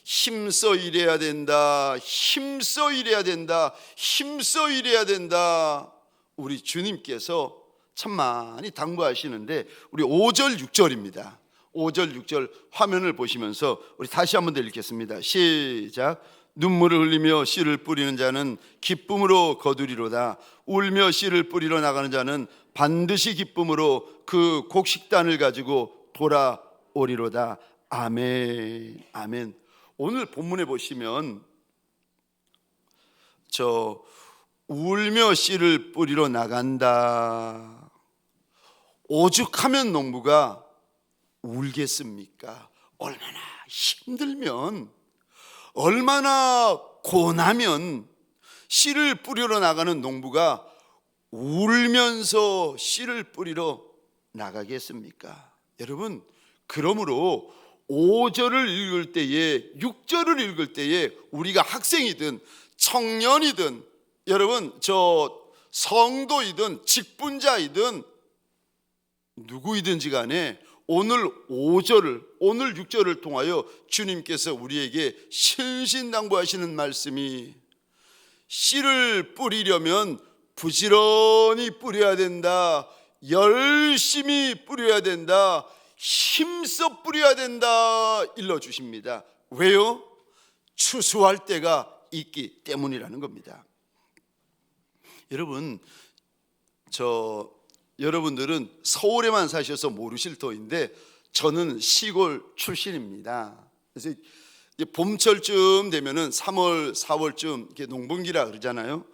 힘써 일해야 된다. 힘써 일해야 된다. 힘써 일해야 된다. 우리 주님께서 참 많이 당부하시는데 우리 5절 6절입니다. 5절 6절 화면을 보시면서 우리 다시 한번 더 읽겠습니다. 시작. 눈물을 흘리며 씨를 뿌리는 자는 기쁨으로 거두리로다. 울며 씨를 뿌리러 나가는 자는 반드시 기쁨으로 그 곡식단을 가지고 돌아오리로다. 아멘. 아멘. 오늘 본문에 보시면 울며 씨를 뿌리러 나간다. 오죽하면 농부가 울겠습니까? 얼마나 힘들면, 얼마나 고나면 씨를 뿌리러 나가는 농부가 울면서 씨를 뿌리러 나가겠습니까? 여러분, 그러므로 5절을 읽을 때에, 6절을 읽을 때에 우리가 학생이든 청년이든, 여러분 성도이든 직분자이든 누구이든지 간에 오늘 5절을, 오늘 6절을 통하여 주님께서 우리에게 신신당부하시는 말씀이, 씨를 뿌리려면 부지런히 뿌려야 된다. 열심히 뿌려야 된다. 힘써 뿌려야 된다. 일러주십니다. 왜요? 추수할 때가 있기 때문이라는 겁니다. 여러분, 여러분들은 서울에만 사셔서 모르실 터인데 저는 시골 출신입니다. 그래서 봄철쯤 되면은 3월, 4월쯤 이렇게 농번기라 그러잖아요.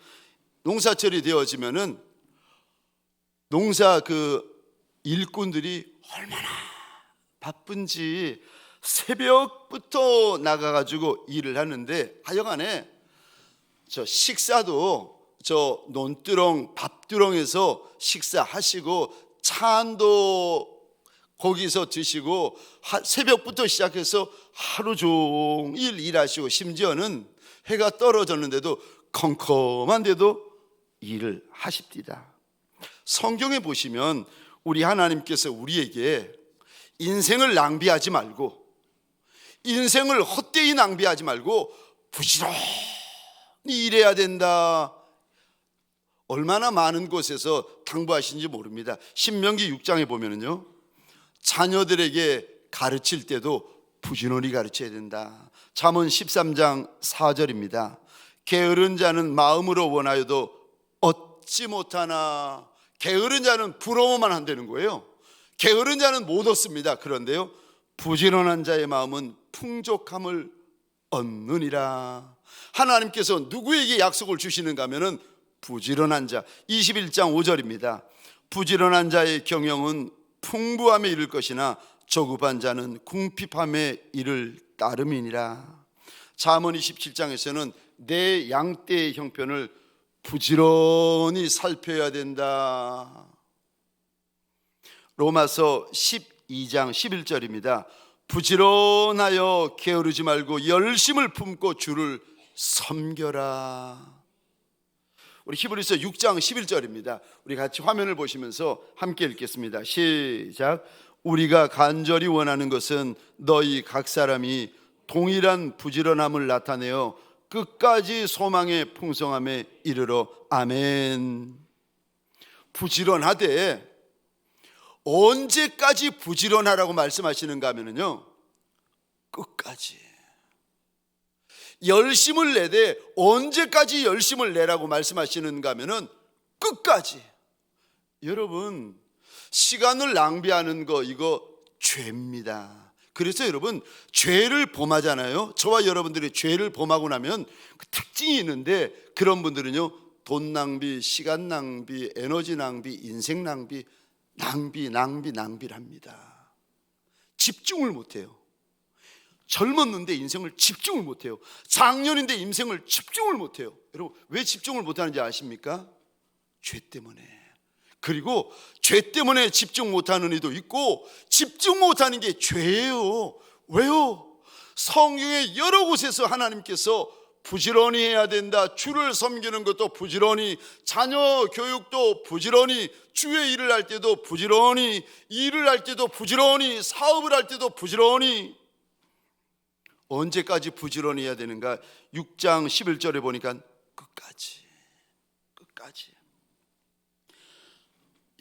농사철이 되어지면은 농사 일꾼들이 얼마나 바쁜지 새벽부터 나가가지고 일을 하는데, 하여간에 식사도 논두렁, 밥두렁에서 식사하시고 찬도 거기서 드시고 새벽부터 시작해서 하루 종일 일하시고, 심지어는 해가 떨어졌는데도 컴컴한데도 일을 하십니다. 성경에 보시면 우리 하나님께서 우리에게 인생을 낭비하지 말고, 인생을 헛되이 낭비하지 말고 부지런히 일해야 된다. 얼마나 많은 곳에서 당부하신지 모릅니다. 신명기 6장에 보면은요, 자녀들에게 가르칠 때도 부지런히 가르쳐야 된다. 잠언 13장 4절입니다. 게으른 자는 마음으로 원하여도 얻지 못하나. 게으른 자는 부러워만 한다는 거예요. 게으른 자는 못 얻습니다. 그런데요, 부지런한 자의 마음은 풍족함을 얻느니라. 하나님께서 누구에게 약속을 주시는가 하면은 부지런한 자. 21장 5절입니다. 부지런한 자의 경영은 풍부함에 이를 것이나 조급한 자는 궁핍함에 이를 따름이니라. 잠언 27장에서는 내 양떼의 형편을 부지런히 살펴야 된다. 로마서 12장 11절입니다. 부지런하여 게으르지 말고 열심을 품고 주를 섬겨라. 우리 히브리서 6장 11절입니다. 우리 같이 화면을 보시면서 함께 읽겠습니다. 시작. 우리가 간절히 원하는 것은 너희 각 사람이 동일한 부지런함을 나타내어 끝까지 소망의 풍성함에 이르러. 아멘. 부지런하되 언제까지 부지런하라고 말씀하시는가 하면요, 끝까지. 열심을 내되 언제까지 열심을 내라고 말씀하시는가 하면은 끝까지. 여러분, 시간을 낭비하는 거 이거 죄입니다. 그래서 여러분, 죄를 범하잖아요. 저와 여러분들이 죄를 범하고 나면 그 특징이 있는데, 그런 분들은요, 돈 낭비, 시간 낭비, 에너지 낭비, 인생 낭비를 합니다. 집중을 못해요. 젊었는데 인생을 집중을 못해요. 작년인데 인생을 집중을 못해요. 여러분, 왜 집중을 못하는지 아십니까? 죄 때문에. 그리고 죄 때문에 집중 못하는 이도 있고, 집중 못하는 게 죄예요. 왜요? 성경의 여러 곳에서 하나님께서 부지런히 해야 된다, 주를 섬기는 것도 부지런히, 자녀 교육도 부지런히, 주의 일을 할 때도 부지런히, 일을 할 때도 부지런히, 사업을 할 때도 부지런히. 언제까지 부지런히 해야 되는가? 6장 11절에 보니까 끝까지.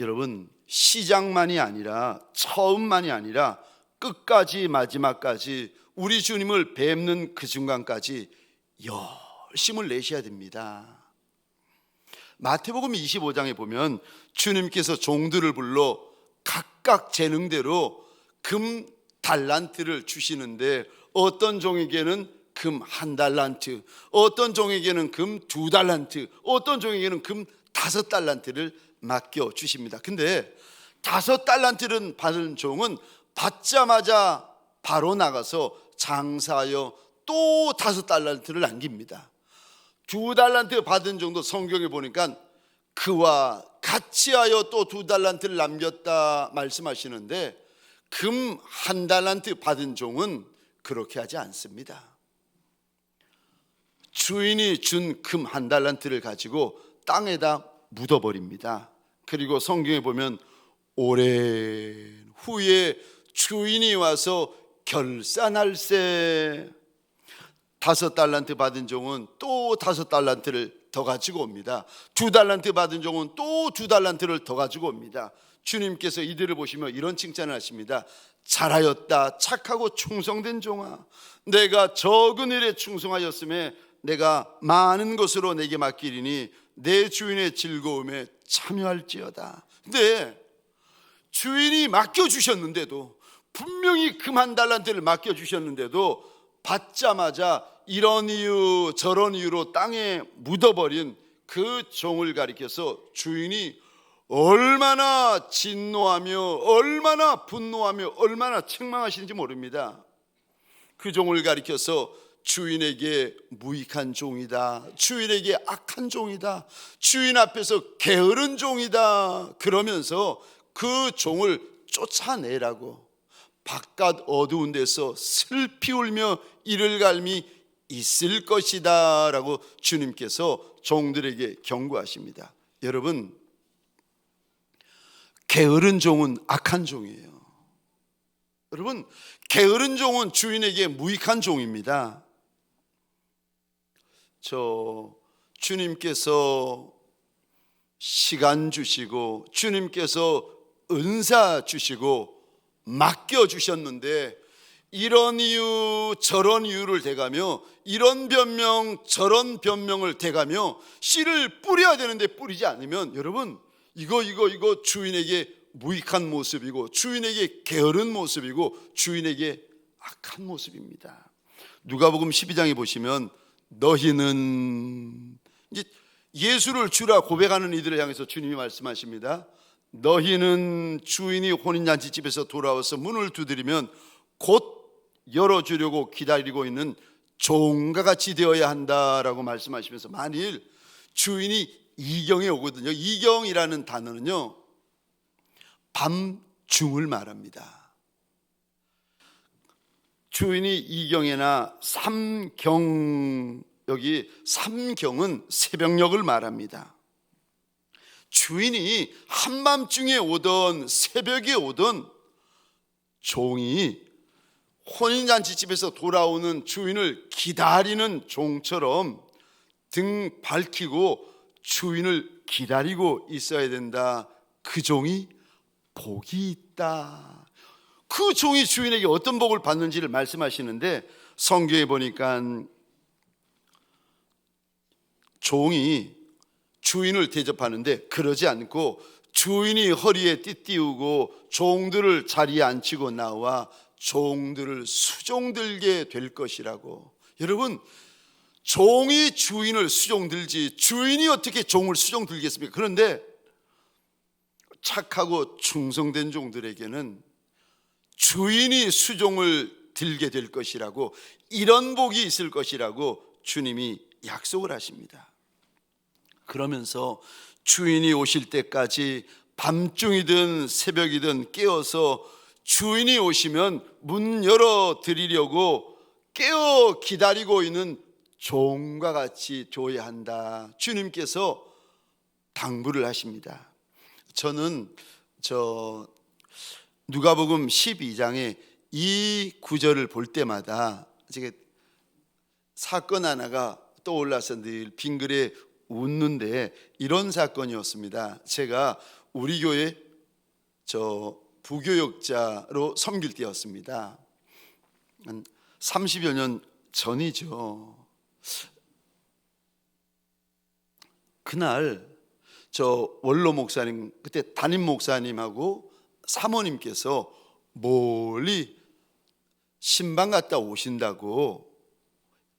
여러분, 시작만이 아니라, 처음만이 아니라 끝까지, 마지막까지, 우리 주님을 뵙는 그 순간까지 열심을 내셔야 됩니다. 마태복음 25장에 보면 주님께서 종들을 불러 각각 재능대로 금 달란트를 주시는데, 어떤 종에게는 금 1달란트, 어떤 종에게는 금 2달란트, 어떤 종에게는 금 5달란트를 맡겨 주십니다. 근데 5달란트를 받은 종은 받자마자 바로 나가서 장사하여 또 5달란트를 남깁니다. 2달란트 받은 종도 성경에 보니까 그와 같이 하여 또 2달란트를 남겼다 말씀하시는데, 금 1달란트 받은 종은 그렇게 하지 않습니다. 주인이 준 금 1달란트를 가지고 땅에다 묻어버립니다. 그리고 성경에 보면 오랜 후에 주인이 와서 결산할세. 5달란트 받은 종은 또 5달란트를 더 가지고 옵니다. 2달란트 받은 종은 또 2달란트를 더 가지고 옵니다. 주님께서 이들을 보시며 이런 칭찬을 하십니다. 잘하였다, 착하고 충성된 종아, 내가 적은 일에 충성하였음에 내가 많은 것으로 내게 맡기리니 내 주인의 즐거움에 참여할지어다. 근데 주인이 맡겨주셨는데도, 분명히 금 1달란트를 맡겨주셨는데도 받자마자 이런 이유 저런 이유로 땅에 묻어버린 그 종을 가리켜서 주인이 얼마나 진노하며 얼마나 분노하며 얼마나 책망하시는지 모릅니다. 그 종을 가리켜서 주인에게 무익한 종이다, 주인에게 악한 종이다, 주인 앞에서 게으른 종이다, 그러면서 그 종을 쫓아내라고, 바깥 어두운 데서 슬피 울며 이를 갈미 있을 것이다 라고 주님께서 종들에게 경고하십니다. 여러분, 게으른 종은 악한 종이에요. 여러분, 게으른 종은 주인에게 무익한 종입니다. 주님께서 시간 주시고 주님께서 은사 주시고 맡겨 주셨는데 이런 이유 저런 이유를 대가며 이런 변명 저런 변명을 대가며 씨를 뿌려야 되는데 뿌리지 않으면 여러분 이거 주인에게 무익한 모습이고 주인에게 게으른 모습이고 주인에게 악한 모습입니다. 누가복음 12장에 보시면 너희는 이제 예수를 주라 고백하는 이들을 향해서 주님이 말씀하십니다. 너희는 주인이 혼인잔치집에서 돌아와서 문을 두드리면 곧 열어주려고 기다리고 있는 종과 같이 되어야 한다라고 말씀하시면서 만일 주인이 이경에 오거든요. 이경이라는 단어는요 밤중을 말합니다. 주인이 이경에나 삼경, 여기 삼경은 새벽녘을 말합니다. 주인이 한밤중에 오던 새벽에 오던 종이 혼인잔치집에서 돌아오는 주인을 기다리는 종처럼 등 밝히고 주인을 기다리고 있어야 된다. 그 종이 복이 있다. 그 종이 주인에게 어떤 복을 받는지를 말씀하시는데 성경에 보니까 종이 주인을 대접하는데 그러지 않고 주인이 허리에 띠띠우고 종들을 자리에 앉히고 나와 종들을 수종들게 될 것이라고. 여러분, 종이 주인을 수종들지 주인이 어떻게 종을 수종들겠습니까? 그런데 착하고 충성된 종들에게는 주인이 수종을 들게 될 것이라고, 이런 복이 있을 것이라고 주님이 약속을 하십니다. 그러면서 주인이 오실 때까지 밤중이든 새벽이든 깨어서 주인이 오시면 문 열어 드리려고 깨어 기다리고 있는 종과 같이 줘야 한다. 주님께서 당부를 하십니다. 저는 누가복음 12장에 이 구절을 볼 때마다 제가 사건 하나가 떠올라서 늘 빙그레 웃는데 이런 사건이었습니다. 제가 우리 교회 부교역자로 섬길 때였습니다. 한 30여 년 전이죠. 그날 원로 목사님, 그때 담임 목사님하고 사모님께서 멀리 신방 갔다 오신다고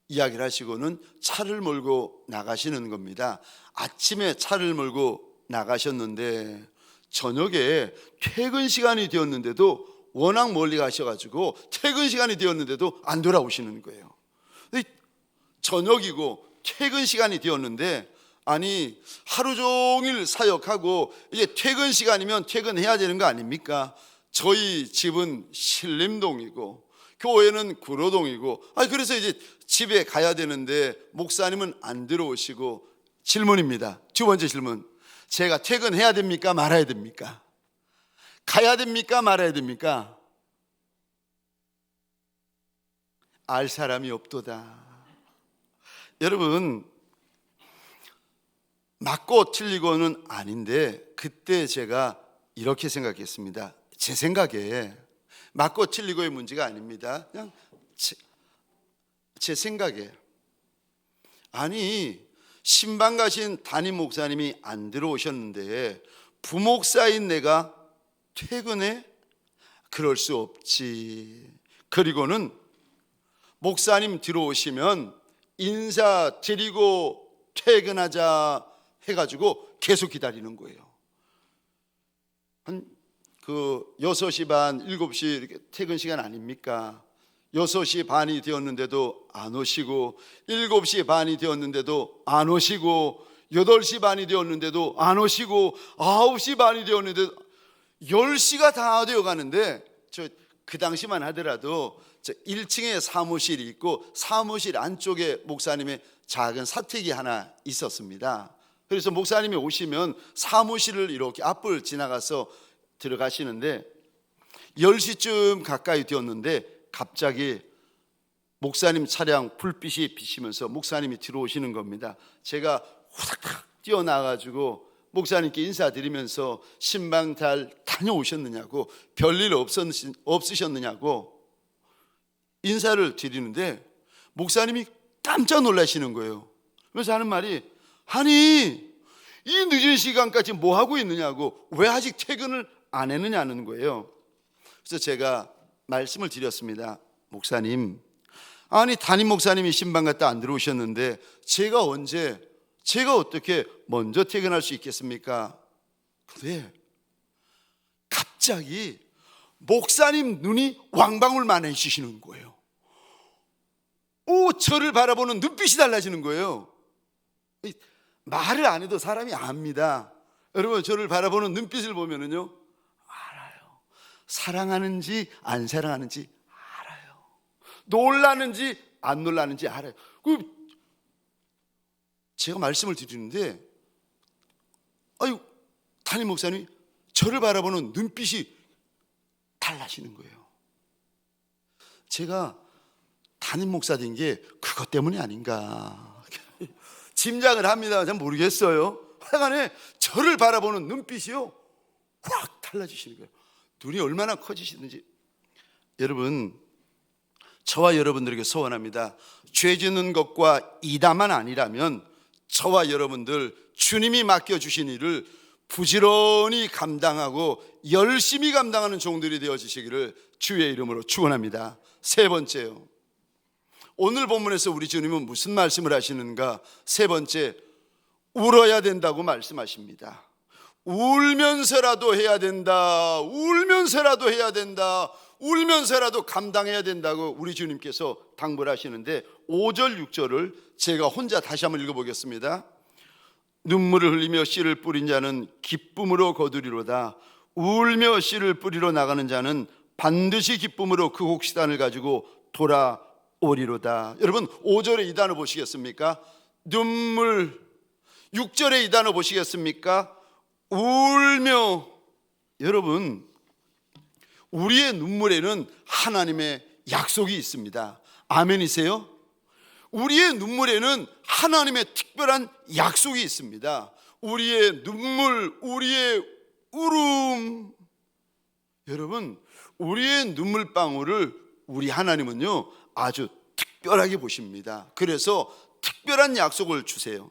이야기를 하시고는 차를 몰고 나가시는 겁니다. 아침에 차를 몰고 나가셨는데 저녁에 퇴근 시간이 되었는데도 워낙 멀리 가셔가지고 퇴근 시간이 되었는데도 안 돌아오시는 거예요. 저녁이고 퇴근 시간이 되었는데 아니 하루 종일 사역하고 이제 퇴근 시간이면 퇴근해야 되는 거 아닙니까? 저희 집은 신림동이고 교회는 구로동이고 그래서 이제 집에 가야 되는데 목사님은 안 들어오시고 질문입니다. 두 번째 질문. 제가 퇴근해야 됩니까? 말아야 됩니까? 가야 됩니까? 말아야 됩니까? 알 사람이 없도다. 여러분, 맞고 틀리고는 아닌데 그때 제가 이렇게 생각했습니다. 제 생각에 맞고 틀리고의 문제가 아닙니다. 그냥 제 생각에 아니 신방 가신 담임 목사님이 안 들어오셨는데 부목사인 내가 퇴근해? 그럴 수 없지. 그리고는 목사님 들어오시면 인사드리고 퇴근하자 해가지고 계속 기다리는 거예요. 한 6시 반, 7시 이렇게 퇴근 시간 아닙니까? 6시 반이 되었는데도 안 오시고 7시 반이 되었는데도 안 오시고 8시 반이 되었는데도 안 오시고 9시 반이 되었는데도 10시가 다 되어 가는데 그 당시만 하더라도 1층에 사무실이 있고 사무실 안쪽에 목사님의 작은 사택이 하나 있었습니다. 그래서 목사님이 오시면 사무실을 이렇게 앞을 지나가서 들어가시는데 10시쯤 가까이 되었는데 갑자기 목사님 차량 불빛이 비치면서 목사님이 들어오시는 겁니다. 제가 후닥닥 뛰어나가지고 목사님께 인사드리면서 신방 잘 다녀오셨느냐고, 별일 없으셨느냐고 인사를 드리는데 목사님이 깜짝 놀라시는 거예요. 그래서 하는 말이, 아니 이 늦은 시간까지 뭐 하고 있느냐고, 왜 아직 퇴근을 안 했느냐는 거예요. 그래서 제가 말씀을 드렸습니다. 목사님, 아니 담임 목사님이 신방 갔다 안 들어오셨는데 제가 어떻게 먼저 퇴근할 수 있겠습니까? 근데 갑자기 목사님 눈이 왕방울만해지시는 거예요. 저를 바라보는 눈빛이 달라지는 거예요. 말을 안 해도 사람이 압니다. 여러분, 저를 바라보는 눈빛을 보면은요, 알아요. 사랑하는지 안 사랑하는지 알아요. 놀라는지 안 놀라는지 알아요. 제가 말씀을 드리는데, 담임 목사님이 저를 바라보는 눈빛이 달라지는 거예요. 제가 담임 목사 된 게 그것 때문이 아닌가 짐작을 합니다. 잘 모르겠어요. 하여간에 저를 바라보는 눈빛이요, 확 달라지시는 거예요. 눈이 얼마나 커지시는지. 여러분, 저와 여러분들에게 소원합니다. 죄 짓는 것과 이다만 아니라면 저와 여러분들 주님이 맡겨주신 일을 부지런히 감당하고 열심히 감당하는 종들이 되어지시기를 주의 이름으로 축원합니다. 세 번째요, 오늘 본문에서 우리 주님은 무슨 말씀을 하시는가? 세 번째, 울어야 된다고 말씀하십니다. 울면서라도 해야 된다. 울면서라도 해야 된다. 울면서라도 감당해야 된다고 우리 주님께서 당부를 하시는데, 5절 6절을 제가 혼자 다시 한번 읽어보겠습니다. 눈물을 흘리며 씨를 뿌린 자는 기쁨으로 거두리로다. 울며 씨를 뿌리러 나가는 자는 반드시 기쁨으로 그 곡식단을 가지고 돌아오리로다. 여러분, 5절의 이 단어 보시겠습니까? 눈물. 6절의 이 단어 보시겠습니까? 울며. 여러분, 우리의 눈물에는 하나님의 약속이 있습니다. 아멘이세요? 우리의 눈물에는 하나님의 특별한 약속이 있습니다. 우리의 눈물, 우리의 울음. 여러분, 우리의 눈물방울을 우리 하나님은요, 아주 특별하게 보십니다. 그래서 특별한 약속을 주세요.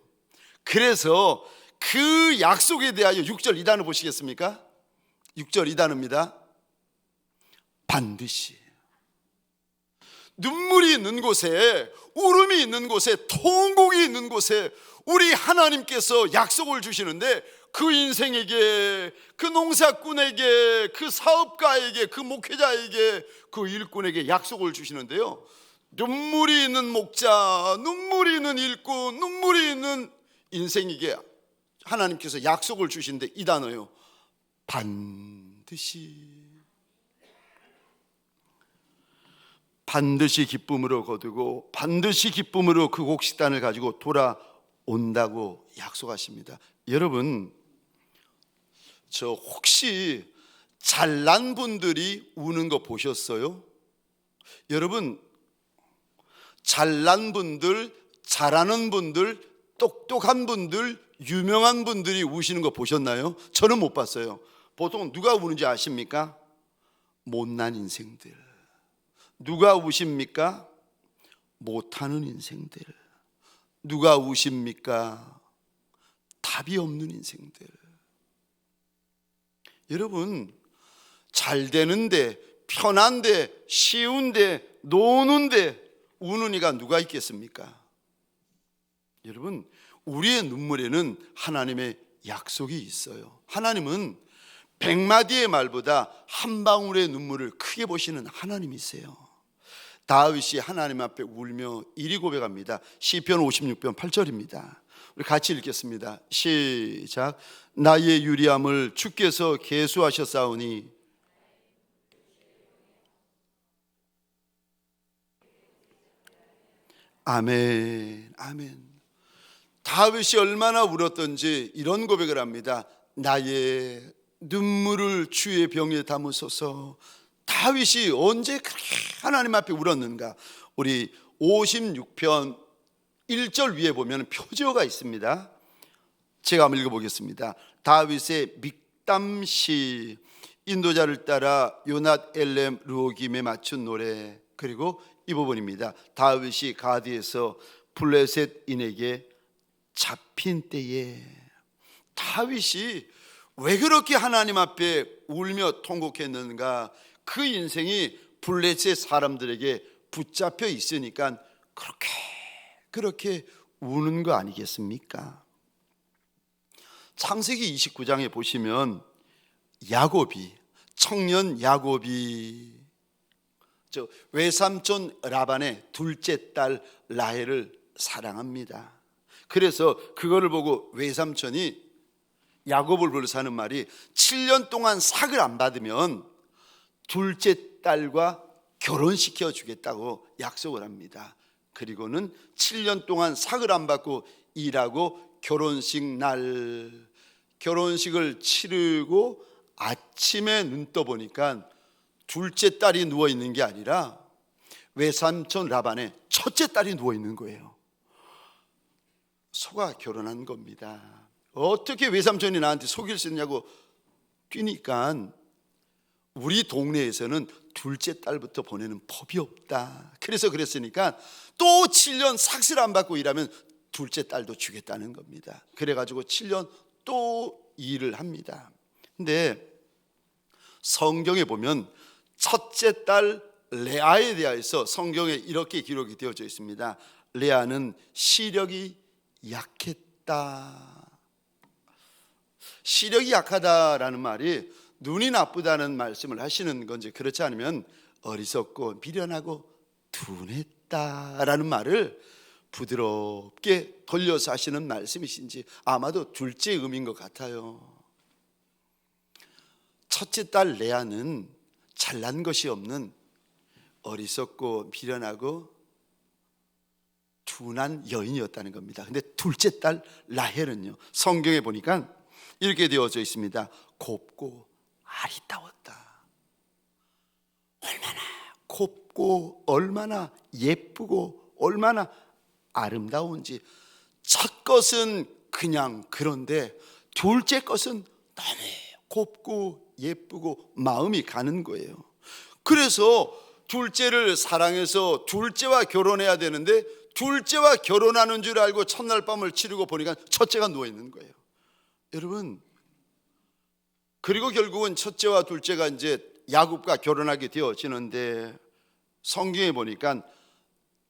그래서 그 약속에 대하여 6절 이 단어 보시겠습니까? 6절 이 단어입니다. 반드시. 눈물이 있는 곳에, 울음이 있는 곳에, 통곡이 있는 곳에 우리 하나님께서 약속을 주시는데, 그 인생에게, 그 농사꾼에게, 그 사업가에게, 그 목회자에게, 그 일꾼에게 약속을 주시는데요, 눈물이 있는 목자, 눈물이 있는 일꾼, 눈물이 있는 인생에게 하나님께서 약속을 주시는데, 이 단어요, 반드시. 반드시 기쁨으로 거두고 반드시 기쁨으로 그 곡식단을 가지고 돌아온다고 약속하십니다. 여러분, 저 혹시 잘난 분들이 우는 거 보셨어요? 여러분, 잘난 분들, 잘하는 분들, 똑똑한 분들, 유명한 분들이 우시는 거 보셨나요? 저는 못 봤어요. 보통 누가 우는지 아십니까? 못난 인생들. 누가 우십니까? 못하는 인생들. 누가 우십니까? 답이 없는 인생들. 여러분, 잘 되는데, 편한데, 쉬운데, 노는데 우는 이가 누가 있겠습니까? 여러분, 우리의 눈물에는 하나님의 약속이 있어요. 하나님은 100마디의 말보다 한 방울의 눈물을 크게 보시는 하나님이세요. 다윗이 하나님 앞에 울며 이리 고백합니다. 시편 56편 8절입니다. 우리 같이 읽겠습니다. 시작. 나의 유리함을 주께서 계수하셨사오니 아멘, 아멘. 다윗이 얼마나 울었던지 이런 고백을 합니다. 나의 눈물을 주의 병에 담으소서. 다윗이 언제 그렇게 하나님 앞에 울었는가? 우리 56편 1절 위에 보면 표제어가 있습니다. 제가 한번 읽어보겠습니다. 다윗의 믹담시, 인도자를 따라 요낫 엘렘 르호김에 맞춘 노래. 그리고 이 부분입니다. 다윗이 가드에서 블레셋인에게 잡힌 때에. 다윗이 왜 그렇게 하나님 앞에 울며 통곡했는가? 그 인생이 블레셋 사람들에게 붙잡혀 있으니까 그렇게 우는 거 아니겠습니까? 창세기 29장에 보시면 야곱이, 청년 야곱이 외삼촌 라반의 둘째 딸 라헬을 사랑합니다. 그래서 그거를 보고 외삼촌이 야곱을 불러서 하는 말이 7년 동안 삭을 안 받으면 둘째 딸과 결혼시켜 주겠다고 약속을 합니다. 그리고는 7년 동안 삭을 안 받고 일하고 결혼식을 치르고 아침에 눈 떠보니까 둘째 딸이 누워있는 게 아니라 외삼촌 라반의 첫째 딸이 누워있는 거예요. 속아 결혼한 겁니다. 어떻게 외삼촌이 나한테 속일 수 있냐고 뛰니까 우리 동네에서는 둘째 딸부터 보내는 법이 없다. 그래서 그랬으니까 또 7년 삭슬 안 받고 일하면 둘째 딸도 주겠다는 겁니다. 그래가지고 7년 또 일을 합니다. 근데 성경에 보면 첫째 딸 레아에 대해서 성경에 이렇게 기록이 되어져 있습니다. 레아는 시력이 약했다. 시력이 약하다라는 말이 눈이 나쁘다는 말씀을 하시는 건지, 그렇지 않으면 어리석고 미련하고 둔했다라는 말을 부드럽게 돌려서 하시는 말씀이신지 아마도 둘째 의미인 것 같아요. 첫째 딸 레아는 잘난 것이 없는 어리석고 미련하고 둔한 여인이었다는 겁니다. 근데 둘째 딸 라헬은요, 성경에 보니까 이렇게 되어져 있습니다. 곱고 아리따웠다. 얼마나 곱고 얼마나 예쁘고 얼마나 아름다운지. 첫 것은 그냥 그런데 둘째 것은 너무 곱고 예쁘고 마음이 가는 거예요. 그래서 둘째를 사랑해서 둘째와 결혼해야 되는데 둘째와 결혼하는 줄 알고 첫날 밤을 치르고 보니까 첫째가 누워있는 거예요. 여러분, 그리고 결국은 첫째와 둘째가 이제 야곱과 결혼하게 되어지는데 성경에 보니까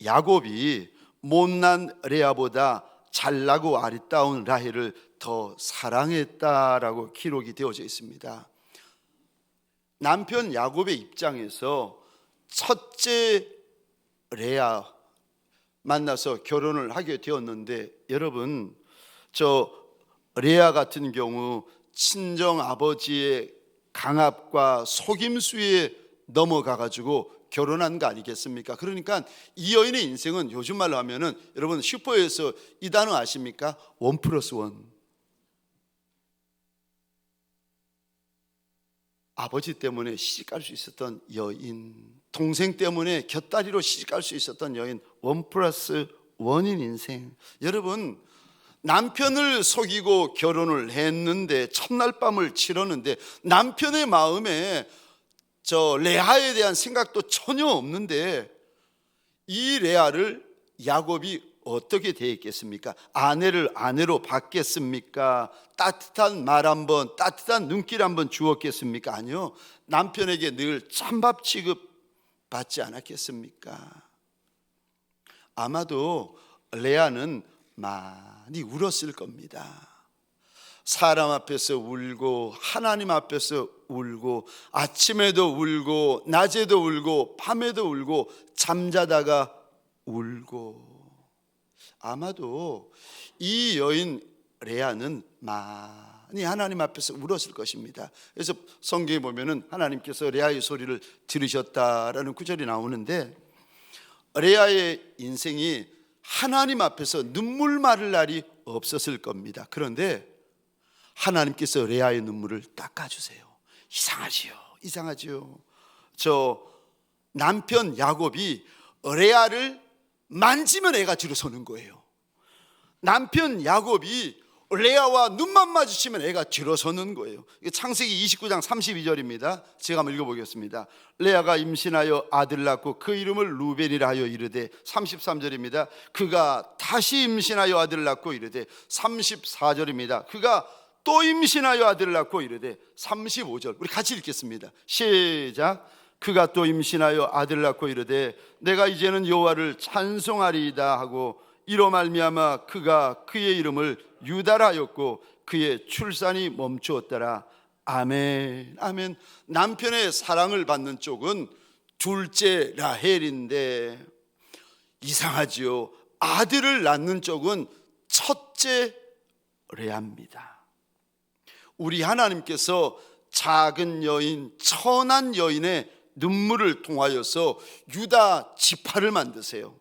야곱이 못난 레아보다 잘나고 아리따운 라헬을 더 사랑했다라고 기록이 되어져 있습니다. 남편 야곱의 입장에서 첫째 레아 만나서 결혼을 하게 되었는데, 여러분, 저 레아 같은 경우 친정 아버지의 강압과 속임수에 넘어가 가지고 결혼한 거 아니겠습니까? 그러니까 이 여인의 인생은 요즘 말로 하면은, 여러분 슈퍼에서 이 단어 아십니까? 1+1. 아버지 때문에 시집갈 수 있었던 여인, 동생 때문에 곁다리로 시집갈 수 있었던 여인, 1+1인 인생. 여러분, 남편을 속이고 결혼을 했는데 첫날 밤을 치렀는데 남편의 마음에 저 레아에 대한 생각도 전혀 없는데 이 레아를 야곱이 어떻게 대했겠습니까? 아내를 아내로 받겠습니까? 따뜻한 말 한번, 따뜻한 눈길 한번 주었겠습니까? 아니요. 남편에게 늘 찬밥 취급 받지 않았겠습니까? 아마도 레아는 많이 울었을 겁니다. 사람 앞에서 울고 하나님 앞에서 울고 아침에도 울고 낮에도 울고 밤에도 울고 잠자다가 울고. 아마도 이 여인 레아는 많이 하나님 앞에서 울었을 것입니다. 그래서 성경에 보면은 하나님께서 레아의 소리를 들으셨다라는 구절이 나오는데, 레아의 인생이 하나님 앞에서 눈물 마를 날이 없었을 겁니다. 그런데 하나님께서 레아의 눈물을 닦아주세요. 이상하지요. 저 남편 야곱이 레아를 만지면 애가 들어서는 거예요. 남편 야곱이 레아와 눈만 마주치면 애가 들어서는 거예요. 이게 창세기 29장 32절입니다. 제가 한번 읽어보겠습니다. 레아가 임신하여 아들을 낳고 그 이름을 루벤이라 하여 이르되, 33절입니다. 그가 다시 임신하여 아들을 낳고 이르되, 34절입니다. 그가 또 임신하여 아들을 낳고 이르되, 35절. 우리 같이 읽겠습니다. 시작. 그가 또 임신하여 아들을 낳고 이르되, 내가 이제는 여호와를 찬송하리이다 하고 이로 말미암아 그가 그의 이름을 유다라 하였고 그의 출산이 멈추었더라. 아멘. 아멘. 남편의 사랑을 받는 쪽은 둘째 라헬인데, 이상하지요. 아들을 낳는 쪽은 첫째 레아입니다. 우리 하나님께서 작은 여인, 천한 여인의 눈물을 통하여서 유다 지파를 만드세요.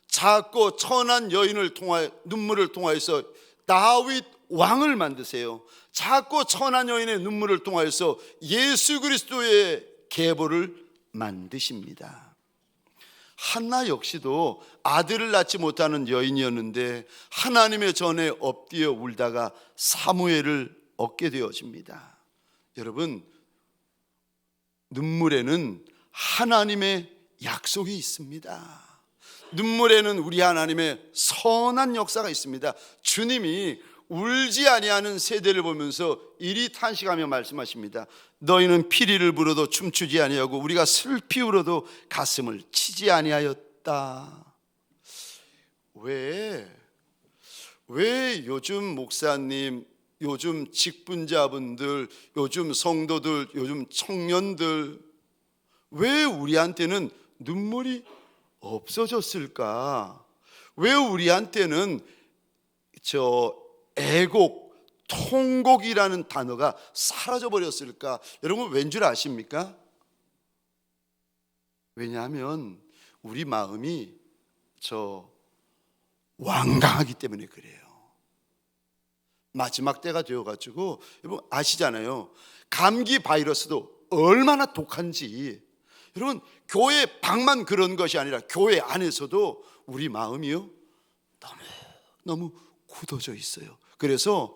작고 천한 여인을 통하여, 눈물을 통하여서 다윗 왕을 만드세요. 작고 천한 여인의 눈물을 통하여서 예수 그리스도의 계보를 만드십니다. 한나 역시도 아들을 낳지 못하는 여인이었는데 하나님의 전에 엎드려 울다가 사무엘을 얻게 되어집니다. 여러분, 눈물에는 하나님의 약속이 있습니다. 눈물에는 우리 하나님의 선한 역사가 있습니다. 주님이 울지 아니하는 세대를 보면서 이리 탄식하며 말씀하십니다. 너희는 피리를 불어도 춤추지 아니하고 우리가 슬피 울어도 가슴을 치지 아니하였다. 왜 요즘 목사님, 요즘 직분자분들, 요즘 성도들, 요즘 청년들, 왜 우리한테는 눈물이 없어졌을까? 왜 우리한테는 애곡, 통곡이라는 단어가 사라져 버렸을까? 여러분 왠 줄 아십니까? 왜냐하면 우리 마음이 완강하기 때문에 그래요. 마지막 때가 되어가지고, 여러분 아시잖아요. 감기 바이러스도 얼마나 독한지. 여러분, 교회 밖만 그런 것이 아니라 교회 안에서도 우리 마음이요, 너무 굳어져 있어요. 그래서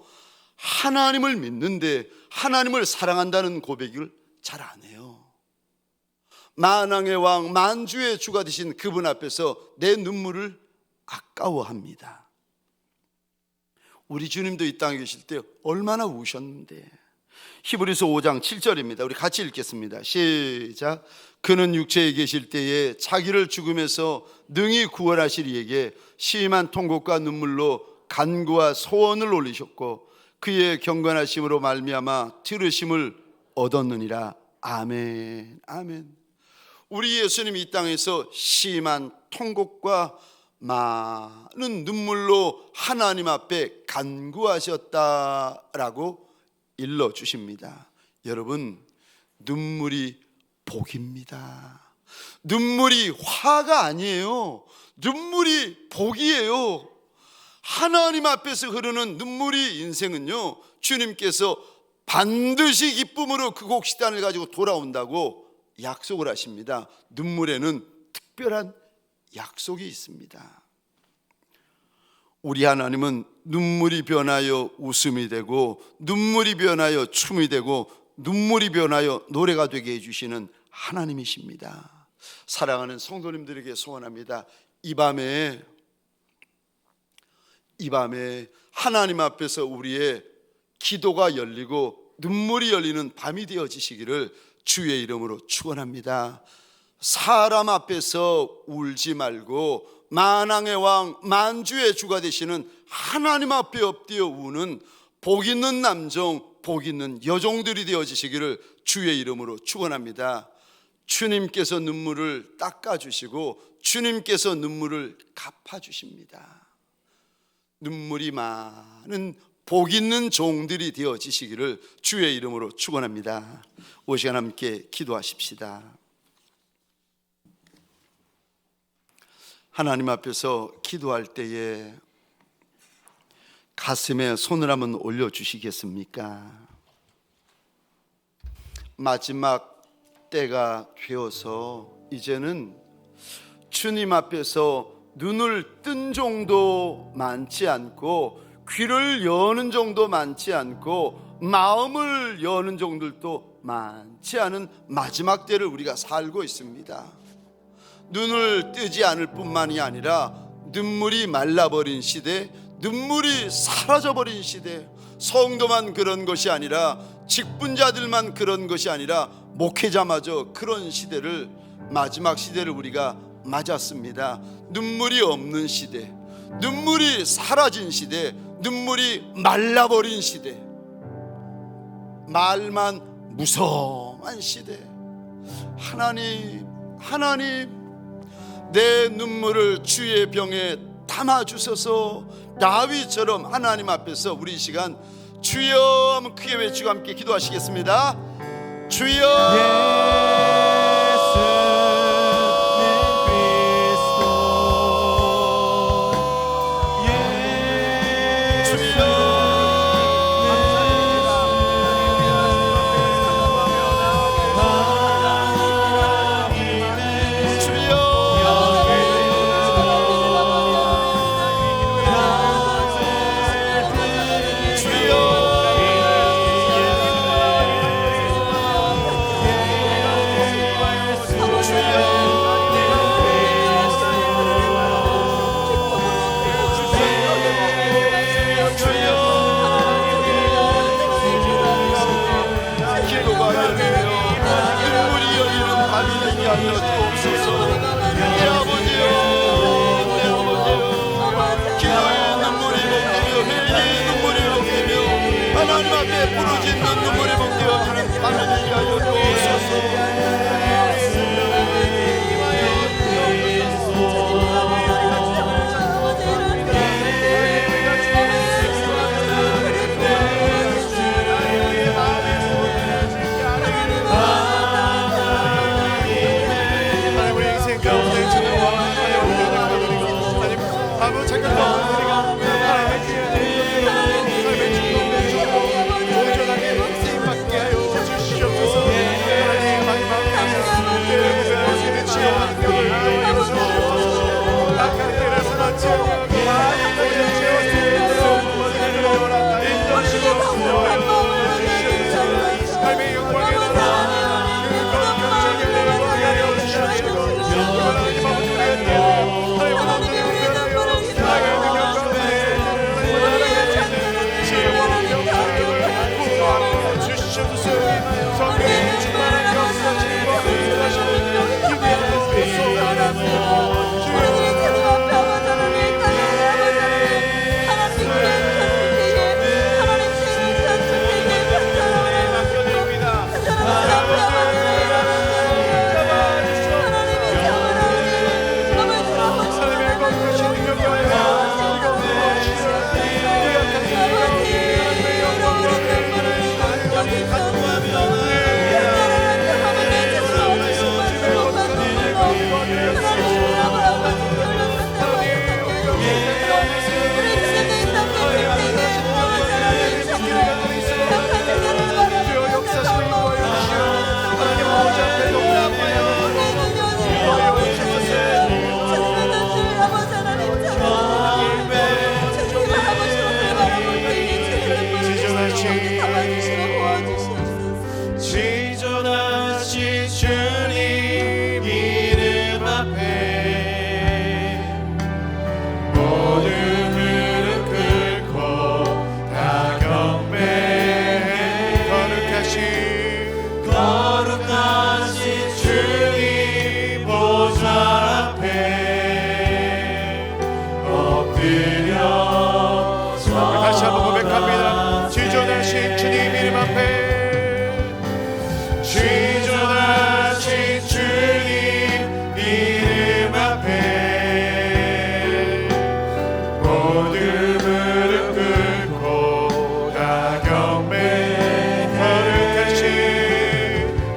하나님을 믿는데 하나님을 사랑한다는 고백을 잘 안 해요. 만왕의 왕, 만주의 주가 되신 그분 앞에서 내 눈물을 아까워합니다. 우리 주님도 이 땅에 계실 때 얼마나 우셨는데. 히브리서 5장 7절입니다. 우리 같이 읽겠습니다. 시작. 그는 육체에 계실 때에 자기를 죽음에서 능히 구원하실 이에게 심한 통곡과 눈물로 간구와 소원을 올리셨고 그의 경건하심으로 말미암아 들으심을 얻었느니라. 아멘. 아멘. 우리 예수님이 이 땅에서 심한 통곡과 많은 눈물로 하나님 앞에 간구하셨다라고 일러주십니다. 여러분, 눈물이 복입니다. 눈물이 화가 아니에요. 눈물이 복이에요. 하나님 앞에서 흐르는 눈물이 인생은요, 주님께서 반드시 기쁨으로 그 곡식단을 가지고 돌아온다고 약속을 하십니다. 눈물에는 특별한 약속이 있습니다. 우리 하나님은 눈물이 변하여 웃음이 되고 눈물이 변하여 춤이 되고 눈물이 변하여 노래가 되게 해주시는 하나님이십니다. 사랑하는 성도님들에게 소원합니다. 이 밤에 하나님 앞에서 우리의 기도가 열리고 눈물이 열리는 밤이 되어지시기를 주의 이름으로 축원합니다. 사람 앞에서 울지 말고 만왕의 왕, 만주의 주가 되시는 하나님 앞에 엎드려 우는 복 있는 남정, 복 있는 여종들이 되어지시기를 주의 이름으로 축원합니다. 주님께서 눈물을 닦아주시고 주님께서 눈물을 갚아주십니다. 눈물이 많은 복 있는 종들이 되어지시기를 주의 이름으로 축원합니다. 오 시간 함께 기도하십시다. 하나님 앞에서 기도할 때에 가슴에 손을 한번 올려주시겠습니까? 마지막 때가 되어서 이제는 주님 앞에서 눈을 뜬 정도 많지 않고, 귀를 여는 정도 많지 않고, 마음을 여는 정도도 많지 않은 마지막 때를 우리가 살고 있습니다. 눈을 뜨지 않을 뿐만이 아니라 눈물이 말라버린 시대, 눈물이 사라져버린 시대, 성도만 그런 것이 아니라 직분자들만 그런 것이 아니라 목회자마저 그런 시대를, 마지막 시대를 우리가 맞았습니다. 눈물이 없는 시대, 눈물이 사라진 시대, 눈물이 말라버린 시대, 말만 무성한 시대. 하나님, 하나님, 내 눈물을 주의 병에 담아주소서. 다윗처럼 하나님 앞에서 우리 이 시간 주여 한번 크게 외치고 함께 기도하시겠습니다. 주여, 하나님 앞에 부르짖는 눈물이 먹되어지는 밤이 되게 하여 주옵소서. 다시 한번 고백합니다. 지존하신 주님 이름 앞에, 지존하신 주님 이름 앞에 모두 무릎 꿇고 다 경배.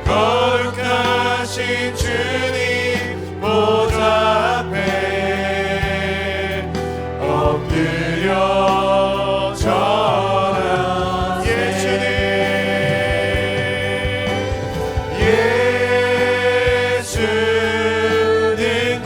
거룩하신 주님 보좌 앞에 엎드려 예수는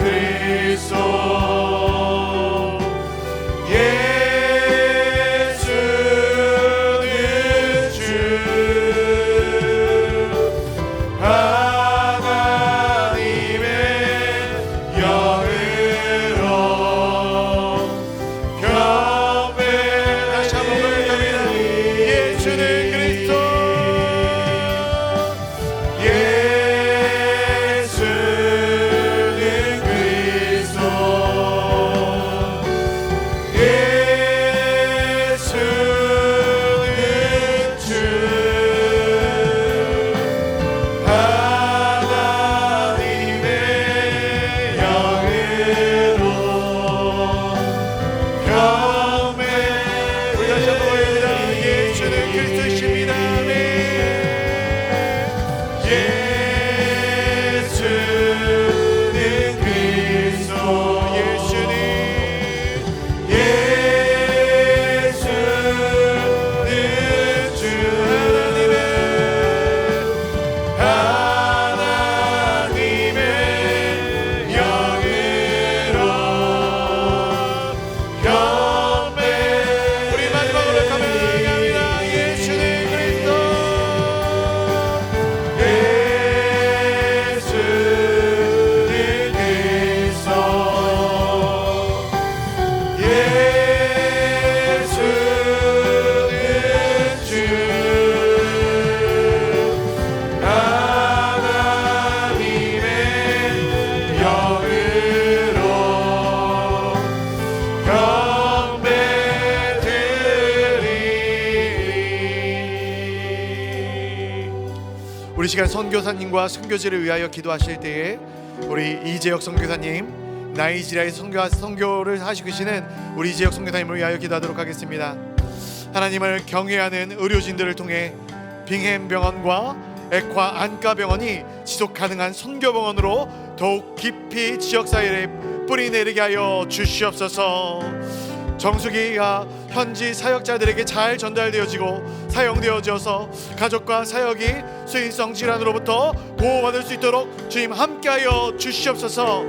우리 시간 선교사님과 선교지를 위하여 기도하실 때에 우리 이재혁 선교사님, 나이지리아에서 선교를 하시고 계시는 우리 이재혁 선교사님을 위하여 기도하도록 하겠습니다. 하나님을 경외하는 의료진들을 통해 빙햄병원과 액화 안과병원이 지속 가능한 선교병원으로 더욱 깊이 지역사회에 뿌리 내리게 하여 주시옵소서. 정수기가 현지 사역자들에게 잘 전달되어지고 사용되어져서 가족과 사역이 수인성 질환으로부터 보호받을 수 있도록 주님 함께하여 주시옵소서.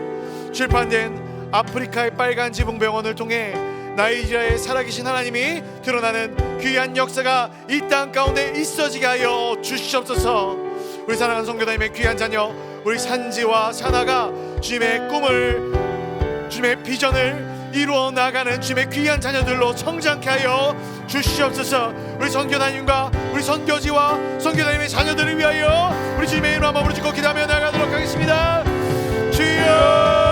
출판된 아프리카의 빨간 지붕병원을 통해 나이지리아에 살아계신 하나님이 드러나는 귀한 역사가 이 땅 가운데 있어지게 하여 주시옵소서. 우리 사랑하는 성교사님의 귀한 자녀 우리 산지와 사나가 주님의 꿈을, 주님의 비전을 이루어 나가는 주님의 귀한 자녀들로 성장케 하여 주시옵소서. 우리 선교사님과 우리 선교지와 선교사님의 자녀들을 위하여 우리 주님의 이름으로 한번 부르짖고 기도하며 나가도록 하겠습니다. 주여,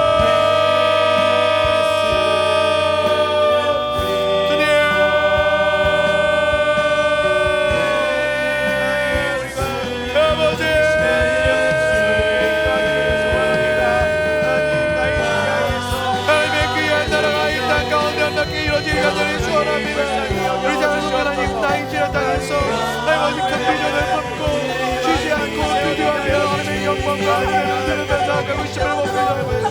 우리 장로님 하나님 나이지리아 땅에서 하나님 큰 비전을 품고 쉬지 않고 기도하며 하나님의 영광과 하나님의 들으면서 나아가고 싶음을 목표로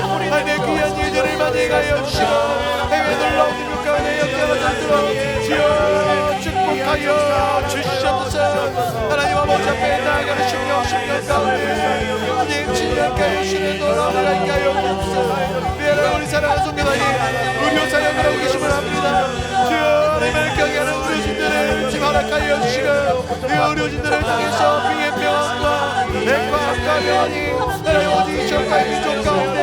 하나님의 귀한 일들을 많이 가여 주시고 해외 놀라운 미국 가운데 역사를 들어 주여 축복하여 주시옵소서. 하나님 아버지 앞에 나아가는 십년 가운데 하나님 진리하여 주시는 놀라운 하나님 가여 주옵소서. 미안한 우리 사랑하는 성교사님 의료 사역을 하고 계심을 합니다. 주여 하나님을 경외하는 의료진들을 지금 허락하여 주시고 이 의료진들을 통해서 빙의병원과 내과학과병원이 하나님 어디 지역과 민족 가운데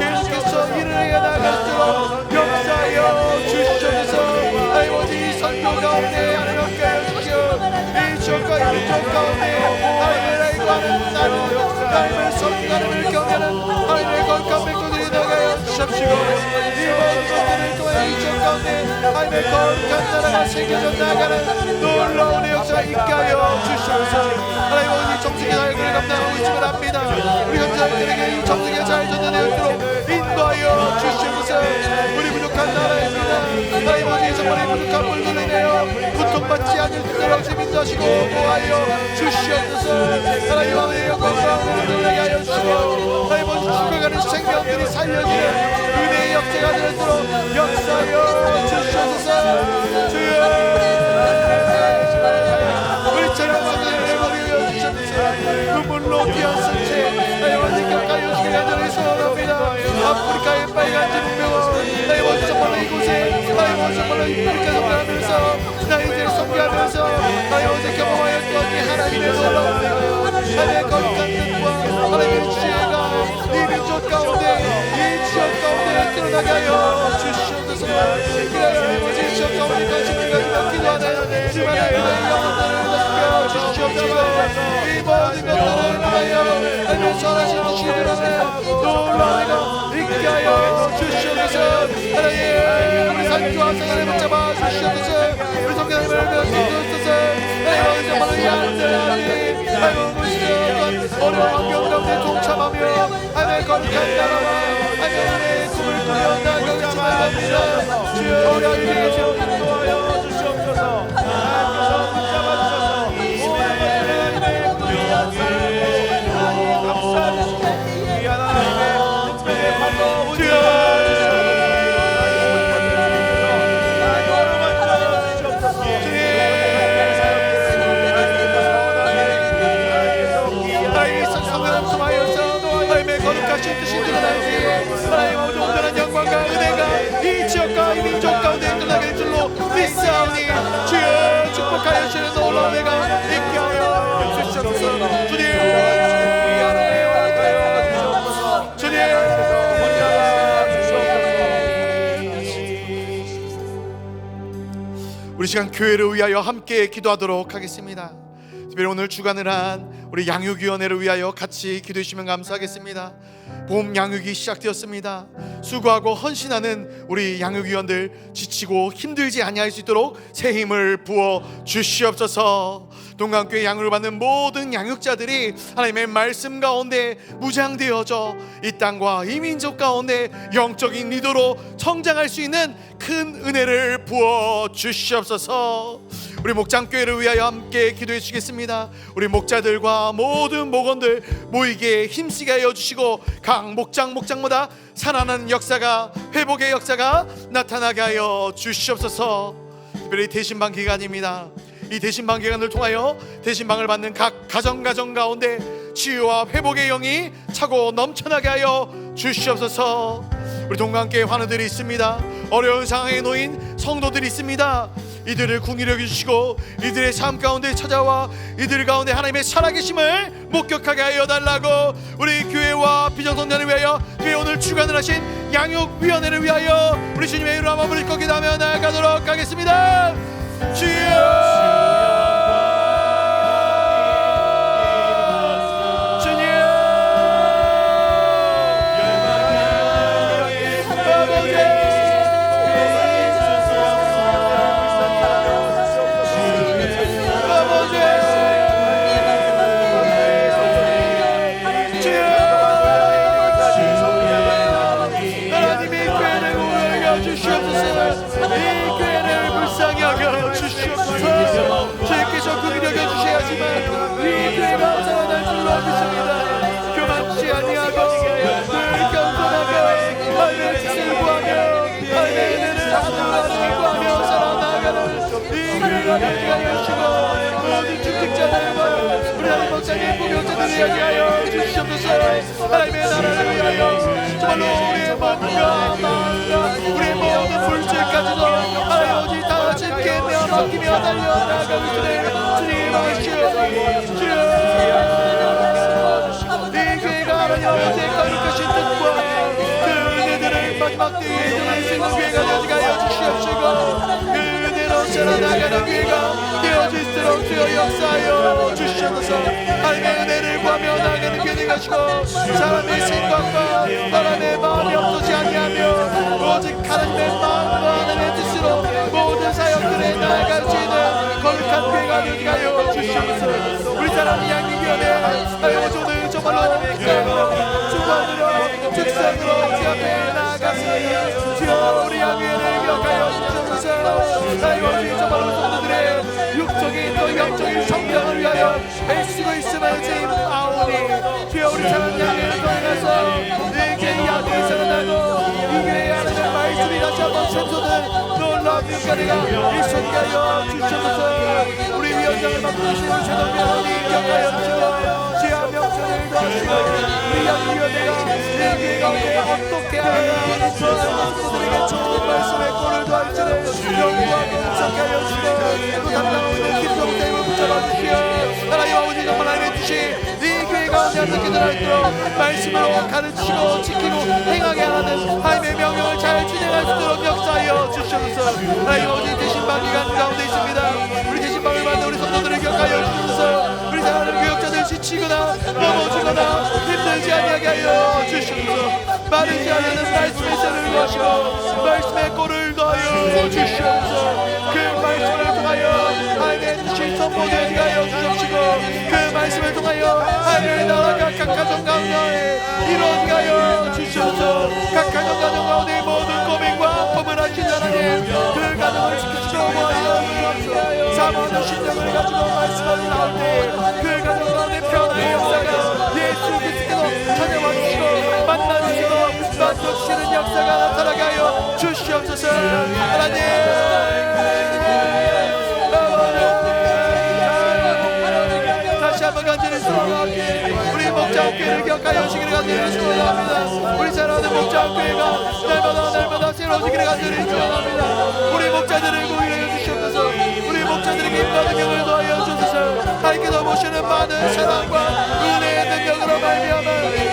계속해서 일을 해나가도록 역사하여 주시옵소서. 하나님 어디 선교 가운데 하나님 함께하여 주시오. 이 지역과 민족 가운데 하나님을 알고하는 나로 하나님을 선교하는 경외하는 하나님의 거룩한 백성들이 나가여 주시옵시고 이 모든 것들을 통해 이 지역 가운데 하나님의 거룩한 나라가 새겨져 나가는 놀라운 역사가 있게 하여 주시옵소서. 하나님 어디 정직의 사역을 감당하고 있음을 압니다. 우리 현장들에게 이 정직의 잘 전달되도록 인도하여 주시옵소서. 우리 부족한 나라입니다. 하나님 어디 정말 이 부족한 물들을 인하여 고통받지 않을 수 있도록 주님 인도하시고 보호하여 주시옵소서. 하나님 아버지의 영광과 은혜를 나게 하여 주시고 하나님 어디 죽어가는 생명들이 살려지는 은혜의 역사가 되도록 역사하여 주시옵소서. 주여 우리 찬양성들을 버리여 주시옵소서. 눈물로 귀한 성체 하나님 어디 격하여 주시게 하도록 소원합니다. 아프리카의 빨간 지붕병원 하나님 어디 정말로 이곳에 하나님 어디 정말로 이렇게 성장하면서 나이들을 섬기하면서 하나님 어디 경험하였던 이 하나님의 놀라운 하나님의 거룩한 뜻과 하나님의 지혜가 이 민족 가운데 이 지역 가운데 드러나게 하여 주시옵소서. 그래서 어디 지역 가운데 관심을 가지며 기도하는 주만의 기도의 영혼들을 넘겨 주시옵소서. 이 모든 것들을 하여 하나님의 선하신 주시옵소서. 놀라운 있게 하여 주시옵소서. 하나님 우리 산주와 생활을 붙잡아 주시옵소서. 우리 성경을 변주옵소서. 하나님 정말로 이 아들들이 하나님 우리 어려운 환경 가운데 동참하며 하나님의 거룩한 나라와 하나님의 꿈을 꾸려 나아가고 있습니다. 주여 우리 아들에게 인도하여 주시옵소서. 하나님께서 붙잡아 주셔서 하나님의 귀한 사랑에 감사하시고 귀한 하나님의 특별의 발로 주여 거룩하신 뜻이 드러나지 하나님 아버지 온전한 영광과 은혜가 이 지역과 이 민족 가운데 드러나게 될 줄로 시간 교회를 위하여 함께 기도하도록 하겠습니다. 특별히 오늘 주관을 한 우리 양육위원회를 위하여 같이 기도해 주시면 감사하겠습니다. 봄 양육이 시작되었습니다. 수고하고 헌신하는 우리 양육위원들 지치고 힘들지 아니할 수 있도록 새 힘을 부어 주시옵소서. 동강교회 양육을 받는 모든 양육자들이 하나님의 말씀 가운데 무장되어져 이 땅과 이 민족 가운데 영적인 리더로 성장할 수 있는 큰 은혜를 부어 주시옵소서. 우리 목장교회를 위하여 함께 기도해 주시겠습니다. 우리 목자들과 모든 목원들 모이게 힘쓰게 하여 주시고 각 목장마다 살아나는 역사가, 회복의 역사가 나타나게 하여 주시옵소서. 특별히 대신방 기간입니다. 이 대신방 기간을 통하여 대신방을 받는 각 가정 가운데 치유와 회복의 영이 차고 넘쳐나게 하여 주시옵소서. 우리 동강교회 환우들이 있습니다. 어려운 상황에 놓인 성도들이 있습니다. 이들을 궁히 여겨주시고 이들의 삶 가운데 찾아와 이들 가운데 하나님의 살아계심을 목격하게 하여 달라고 우리 교회와 비정성전을 위하여 교회 오늘 주관을 하신 양육위원회를 위하여 우리 주님의 이름으로 한번 부르짖고 기도하며 나아가도록 하겠습니다. 주여, 주께서 긍휼히 여겨주셔야지만 이 교회가 살아날 줄로 믿습니다. 교만치 아니하고 늘 겸손하게 하나님의 뜻을 구하며 하나님의 은혜를 구하며 살아나가는 이 교회가 되게 하여 주시고 모든 중직자들과 우리 하나님 목사님 부교자들을 위하여 주시옵소서. 하나님의 나라를 위하여 정말로 우리의 몸과 마음과 우리의 모든 물질까지도 하나님 오직 다 함께 내어 맡기며 달려나가고 있으니 주님 아시옵소서. 이 교회가 하나님 아버지의 거룩하신 뜻과 그 은혜들을 마지막 때에 이루어질 수 있는 교회가 되어지게 하여 주시옵시고 그 은혜로 살아나가는 교회가 되어질수록 주여 역사하여 주시옵소서. 하나님의 은혜를 구하며 나아가는 교회 되시고 사람의 생각과 사람의 마음이 없어지 아니하며 오직 하나님의 마음과 하나님의 뜻으로 모든 사역들에 나아갈 수 있는 거룩한 교회가 되게 하여 주시옵소서. 우리 사랑하는 양육위원회 하여 오늘 정말로 주관으로 즉선으로 주 앞에 나아갔습니다. 주여 우리 양육위원회를 기억하여 주시옵소서. 하여 오늘 정말로 성도들의 육적인 또 영적인 성장을 위하여 애쓰고 있음을 주님 아오니 주여 우리 사랑하는 양육위원회를 통해서 이 교회의 아들이 살아나고 이 교회의 하나님의 말씀이 다시 한번 샘솟는 놀라운 일가리가 일어나게 하여 주시옵소서. 우리 위원장을 맡으시는 최동민 의원이 기억하여 주시고 지하 명령을 도와주시고 우리 양육위원회가 이 교회 가운데 어떻게 하여 성도들에게 좋은 말씀의 꼴을 도와주시는 영구하게 묵상케 하여 주시고 또 담당하는 김성대임을 붙잡아 주시오. 하나님 아버지 정말 하나님의 뜻이 이 교회 가운데 함께 들어있도록 말씀으로 가르치고 지키고 행하게 하는 하나님의 명령을 잘 진행할 수 있도록 역사하여 주시옵소서. 하나님 아버지 대신방 기간 가운데 있습니다. 우리 대신방을 받는 우리 성도들을 기억하여 주시옵소서. 우리 사랑하는 교역자들 지치거나 넘어지거나 힘들지 아니하게 하여 주시옵소서. 마르지 않는 말씀의 쇠를 거시고 말씀의 꼴을 더하여 주시옵소서. 그 말씀을 통하여 하나님의 뜻이 선포되게 하여 주시옵시고 그 말씀을 통하여 하나님의 나라가 각 가정 가운데 이루어지게 하여 주시옵소서. 각 가정 가운데 모든 고민과 법을 하신 하나님 그 가정을 지키시고 모아여 주시옵소서. 사모하는 심령을 가지고 말씀을 나올 때 그 가정 가운데 변화의 역사가 예수 그리스도로 찾아와 주시고 만나주시고 만져주시는 역사가 나타나게 하여 주시옵소서. 하나님 다시 한번 간절히 소원하게 우리 목장교회를 기억하여 주시기를 간절히 소원합니다. 우리 사랑하는 목장교회가 날마다 새로워지기를 간절히 소원합니다. 우리 목자들을 구원하여 주시옵소서. 우리 목자들에게 임하는 영을 더하여 주소서. 하나님께서 보시는 많은 사랑과 은혜의 능력으로 말미암아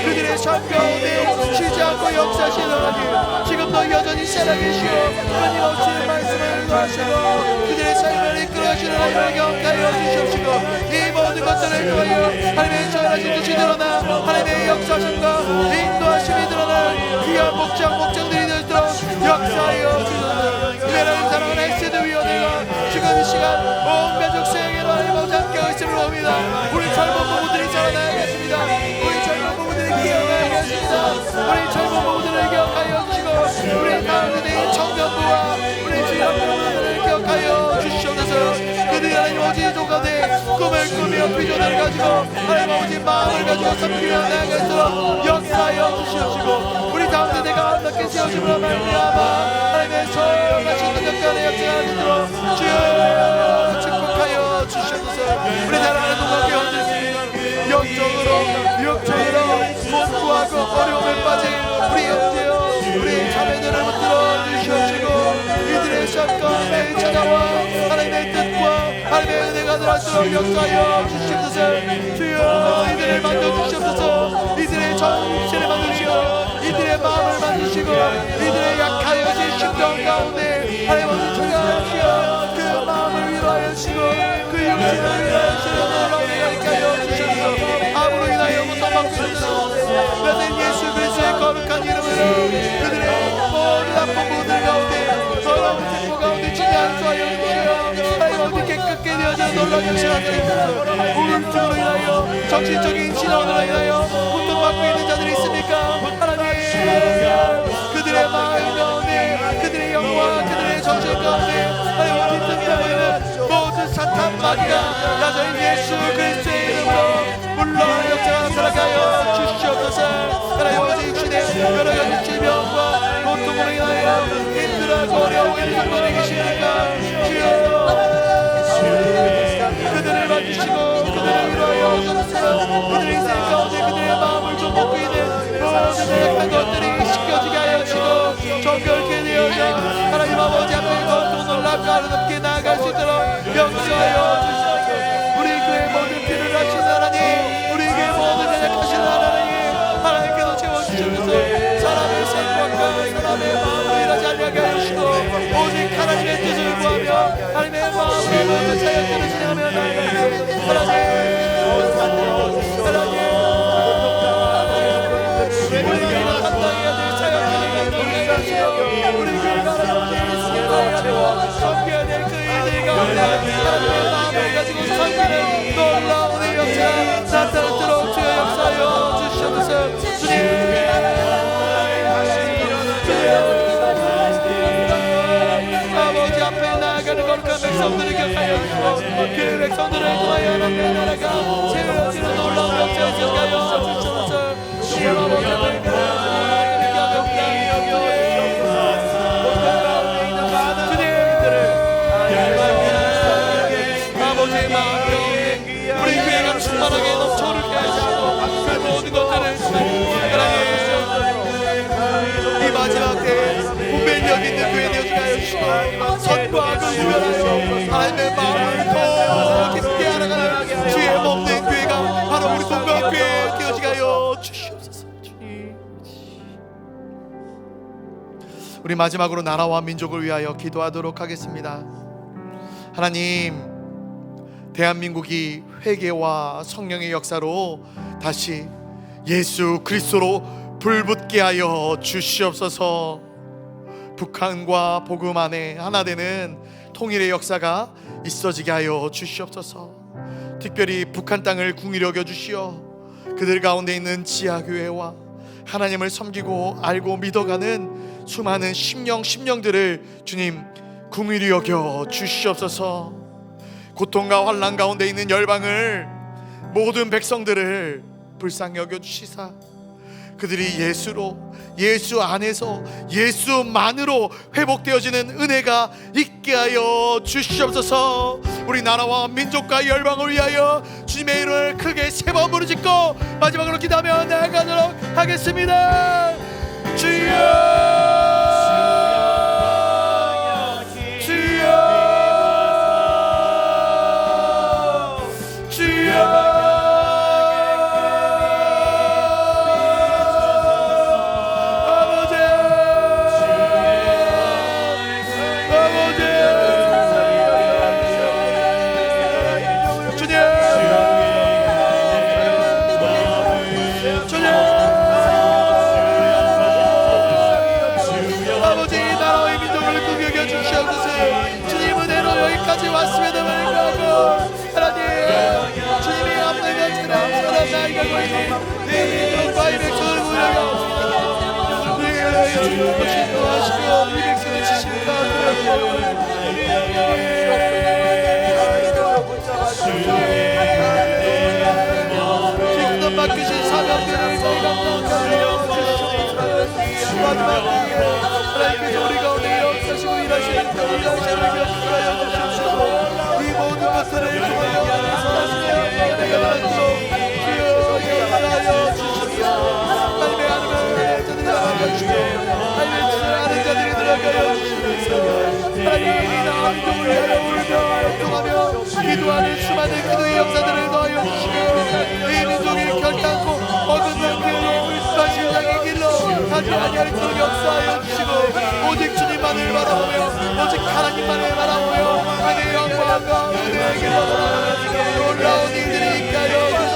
그들의 삶 가운데 쉬지 않고 역사하시는 하나님 지금도 여전히 살아계시고 끊임없이 말씀을 하시고 그들의 삶 하나님을 기억하여 주시옵시고 이 모든 것들을 통하여 하나님의 전하신 뜻이 드러나 하나님의 역사심과 인도하심이 드러나 귀한 목장들이 되도록 역사하여 주소서. 하나님 사랑하는 엑세드위원회가 지금 이 시간 온 가족 수행회로 하나님 함께 있음을 봅니다. 우리 젊은 부부들이 살아나야겠습니다. 우리 젊은 부부들이 기억하야겠습니다. 우리 젊은 부부들을 기억하여 주시고 우리 다음 세대의 청년부와 우리 주여 부부들을 기억하여 주시옵소서. 그들이 하나님 아버지 조각에 꿈을 꾸며 비전을 가지고 하나님 아버지 마음을 가지고 섬기며 나아갈수록 역사하여 주시옵시고 우리 다음 세대가 아름답게 세워지므로 말미암아 하나님의 소원하신 능력간의 역사가 되도록 주여 축복하여 주시옵소서. 우리 사랑하는 동학교원들 영적으로 복구하고 어려움에 빠진 우리 형제여 우리 자매들을 붙들어 주시옵시고 이들의 사건에 찾아와 하나님의 뜻과 하나님의 은혜가 들어갈수록 역사하여 주시옵소서. 주여 이들을 만져주시옵소서. 이들의 정신을 만드시고 이들의 마음을 만드시고 이들의 약하여진 심정 가운데 하나님 아버지 찾아주시어 그 마음을 위로하여 주시고 그 육신을 위하여 주시는 놀라움을 하여 주시옵소서. 아무로 인하여 고통받고 있는 너는 예수 그리스도의 거룩한 이름으로 그들의 모든 아픈 부분들 가운데 더러운 세포 가운데 진리한 수하여 주시어 하나님 아버지 깨끗게 되어지는 놀라운 역사가 되어주시고 우울증으로 인하여 정신적인 진화로 인하여 고통받고 있는 자들이 있습니까? 하나님 그들의 마음 가운데 그들의 영과 그들의 정신 가운데 하나님 아버지 틈이라고 있는 모든 사탄 마귀가 나자인 예수 그리스도의 이름으로 물러나 역사가 살아가여 주시옵소서. 하나님 아버지 시대 여러 가지 질병과 고통으로 인하여 힘들어하고 어려움을 겪는 분이 계십니까? 주여 그들을 만지시고 그들을 위로하여 주옵소서. 그들의 인생 가운데 그들의 마음을 좀 먹고 있는 모든 약한 것들이 씻겨지게 하여 주시고 정결케 되어져 하나님 아버지 앞에 거룩 놀랍고 아름답게 나아갈 수 있도록 역사하여 주시옵소서. 우리 교회 모든 필요를 하시는 하나님 우리 교회 모든 연약하시는 하나님 하나님께서 채워주시옵소서. 사람의 생각과 사람의 마음을 일하지 않게 하여 주시고 오직 하나님의 뜻을 구하며 하나님의 마음을 모든 사역들을 진행하며 나아가는 우리가 감당해야 될 사역들을 감당하여 주시고 우리 교회가 하나님의 승리하고 섬겨야 될 그 일들 가운데 하나님의 마음을 가지고 섬기는 놀라운 역사 나타나도록 주여 역사하여 주시옵소서. 주님 아버지 앞에 나아가는 거룩한 백성들을 기억하여 주시고 그 백성들을 통하여 하나님의 나라가 세워지는 놀라운 역사에 기억하여 주시옵소서. 주님 아버지 앞에 아버지의 마음에 우리 교회가 충만하게 넘쳐흐르게 하시고 그 모든 것들을 이 마지막 때에 분별력 있는 교회 되어지게 하여 주시고 선과 악을 구별하여 하나님의 마음을 더 깊게 알아가는 주의 몸된 교회가 바로 우리 동방교회 되어지게 하여 주시옵소서. 우리 마지막으로 나라와 민족을 위하여 기도하도록 하겠습니다. 하나님 대한민국이 회개와 성령의 역사로 다시 예수 그리스도로 불붙게 하여 주시옵소서. 북한과 복음 안에 하나 되는 통일의 역사가 있어지게 하여 주시옵소서. 특별히 북한 땅을 궁히 여겨 주시어 그들 가운데 있는 지하교회와 하나님을 섬기고 알고 믿어가는 수많은 심령들을 주님 궁히 여겨 주시옵소서. 고통과 환난 가운데 있는 열방을 모든 백성들을 불쌍히 여겨 주시사 그들이 예수 안에서 예수만으로 회복되어지는 은혜가 있게 하여 주시옵소서. 우리 나라와 민족과 열방을 위하여 주님의 이름을 크게 세 번 부르짖고 마지막으로 기도하며 나아가도록 하겠습니다. 주여 주님 한 번씩 인도하시고 이 백성을 지시는 기쁨 맡기신 사명들을 저희가 마지막에 하나님께서 우리 가운데 역사시고 일하시는 일하시는 기억하여 주시옵소서. 이 모든 것들을 통하여 하나님의 내가 받도록 주여 역사하여 주시옵소서. 하나님의 하나님의 자들이 들어가여 주시고 하나님의 아는 자들이 들어가여 주시옵소서. 하나님의 나음을 위하여 울며 애통하며 기도하는 수많은 기도의 역사들을 더하여 주시고 이 민족이 결단코 어긋난 길로 불신장의 길로 가지 아니할 그 역사하여 주시고 오직 주님만을 바라보며 오직 하나님만을 바라보며 하나님의 영광과 은혜의 길로 돌아가는 놀라운 일들이 있게 하여 주시옵소서.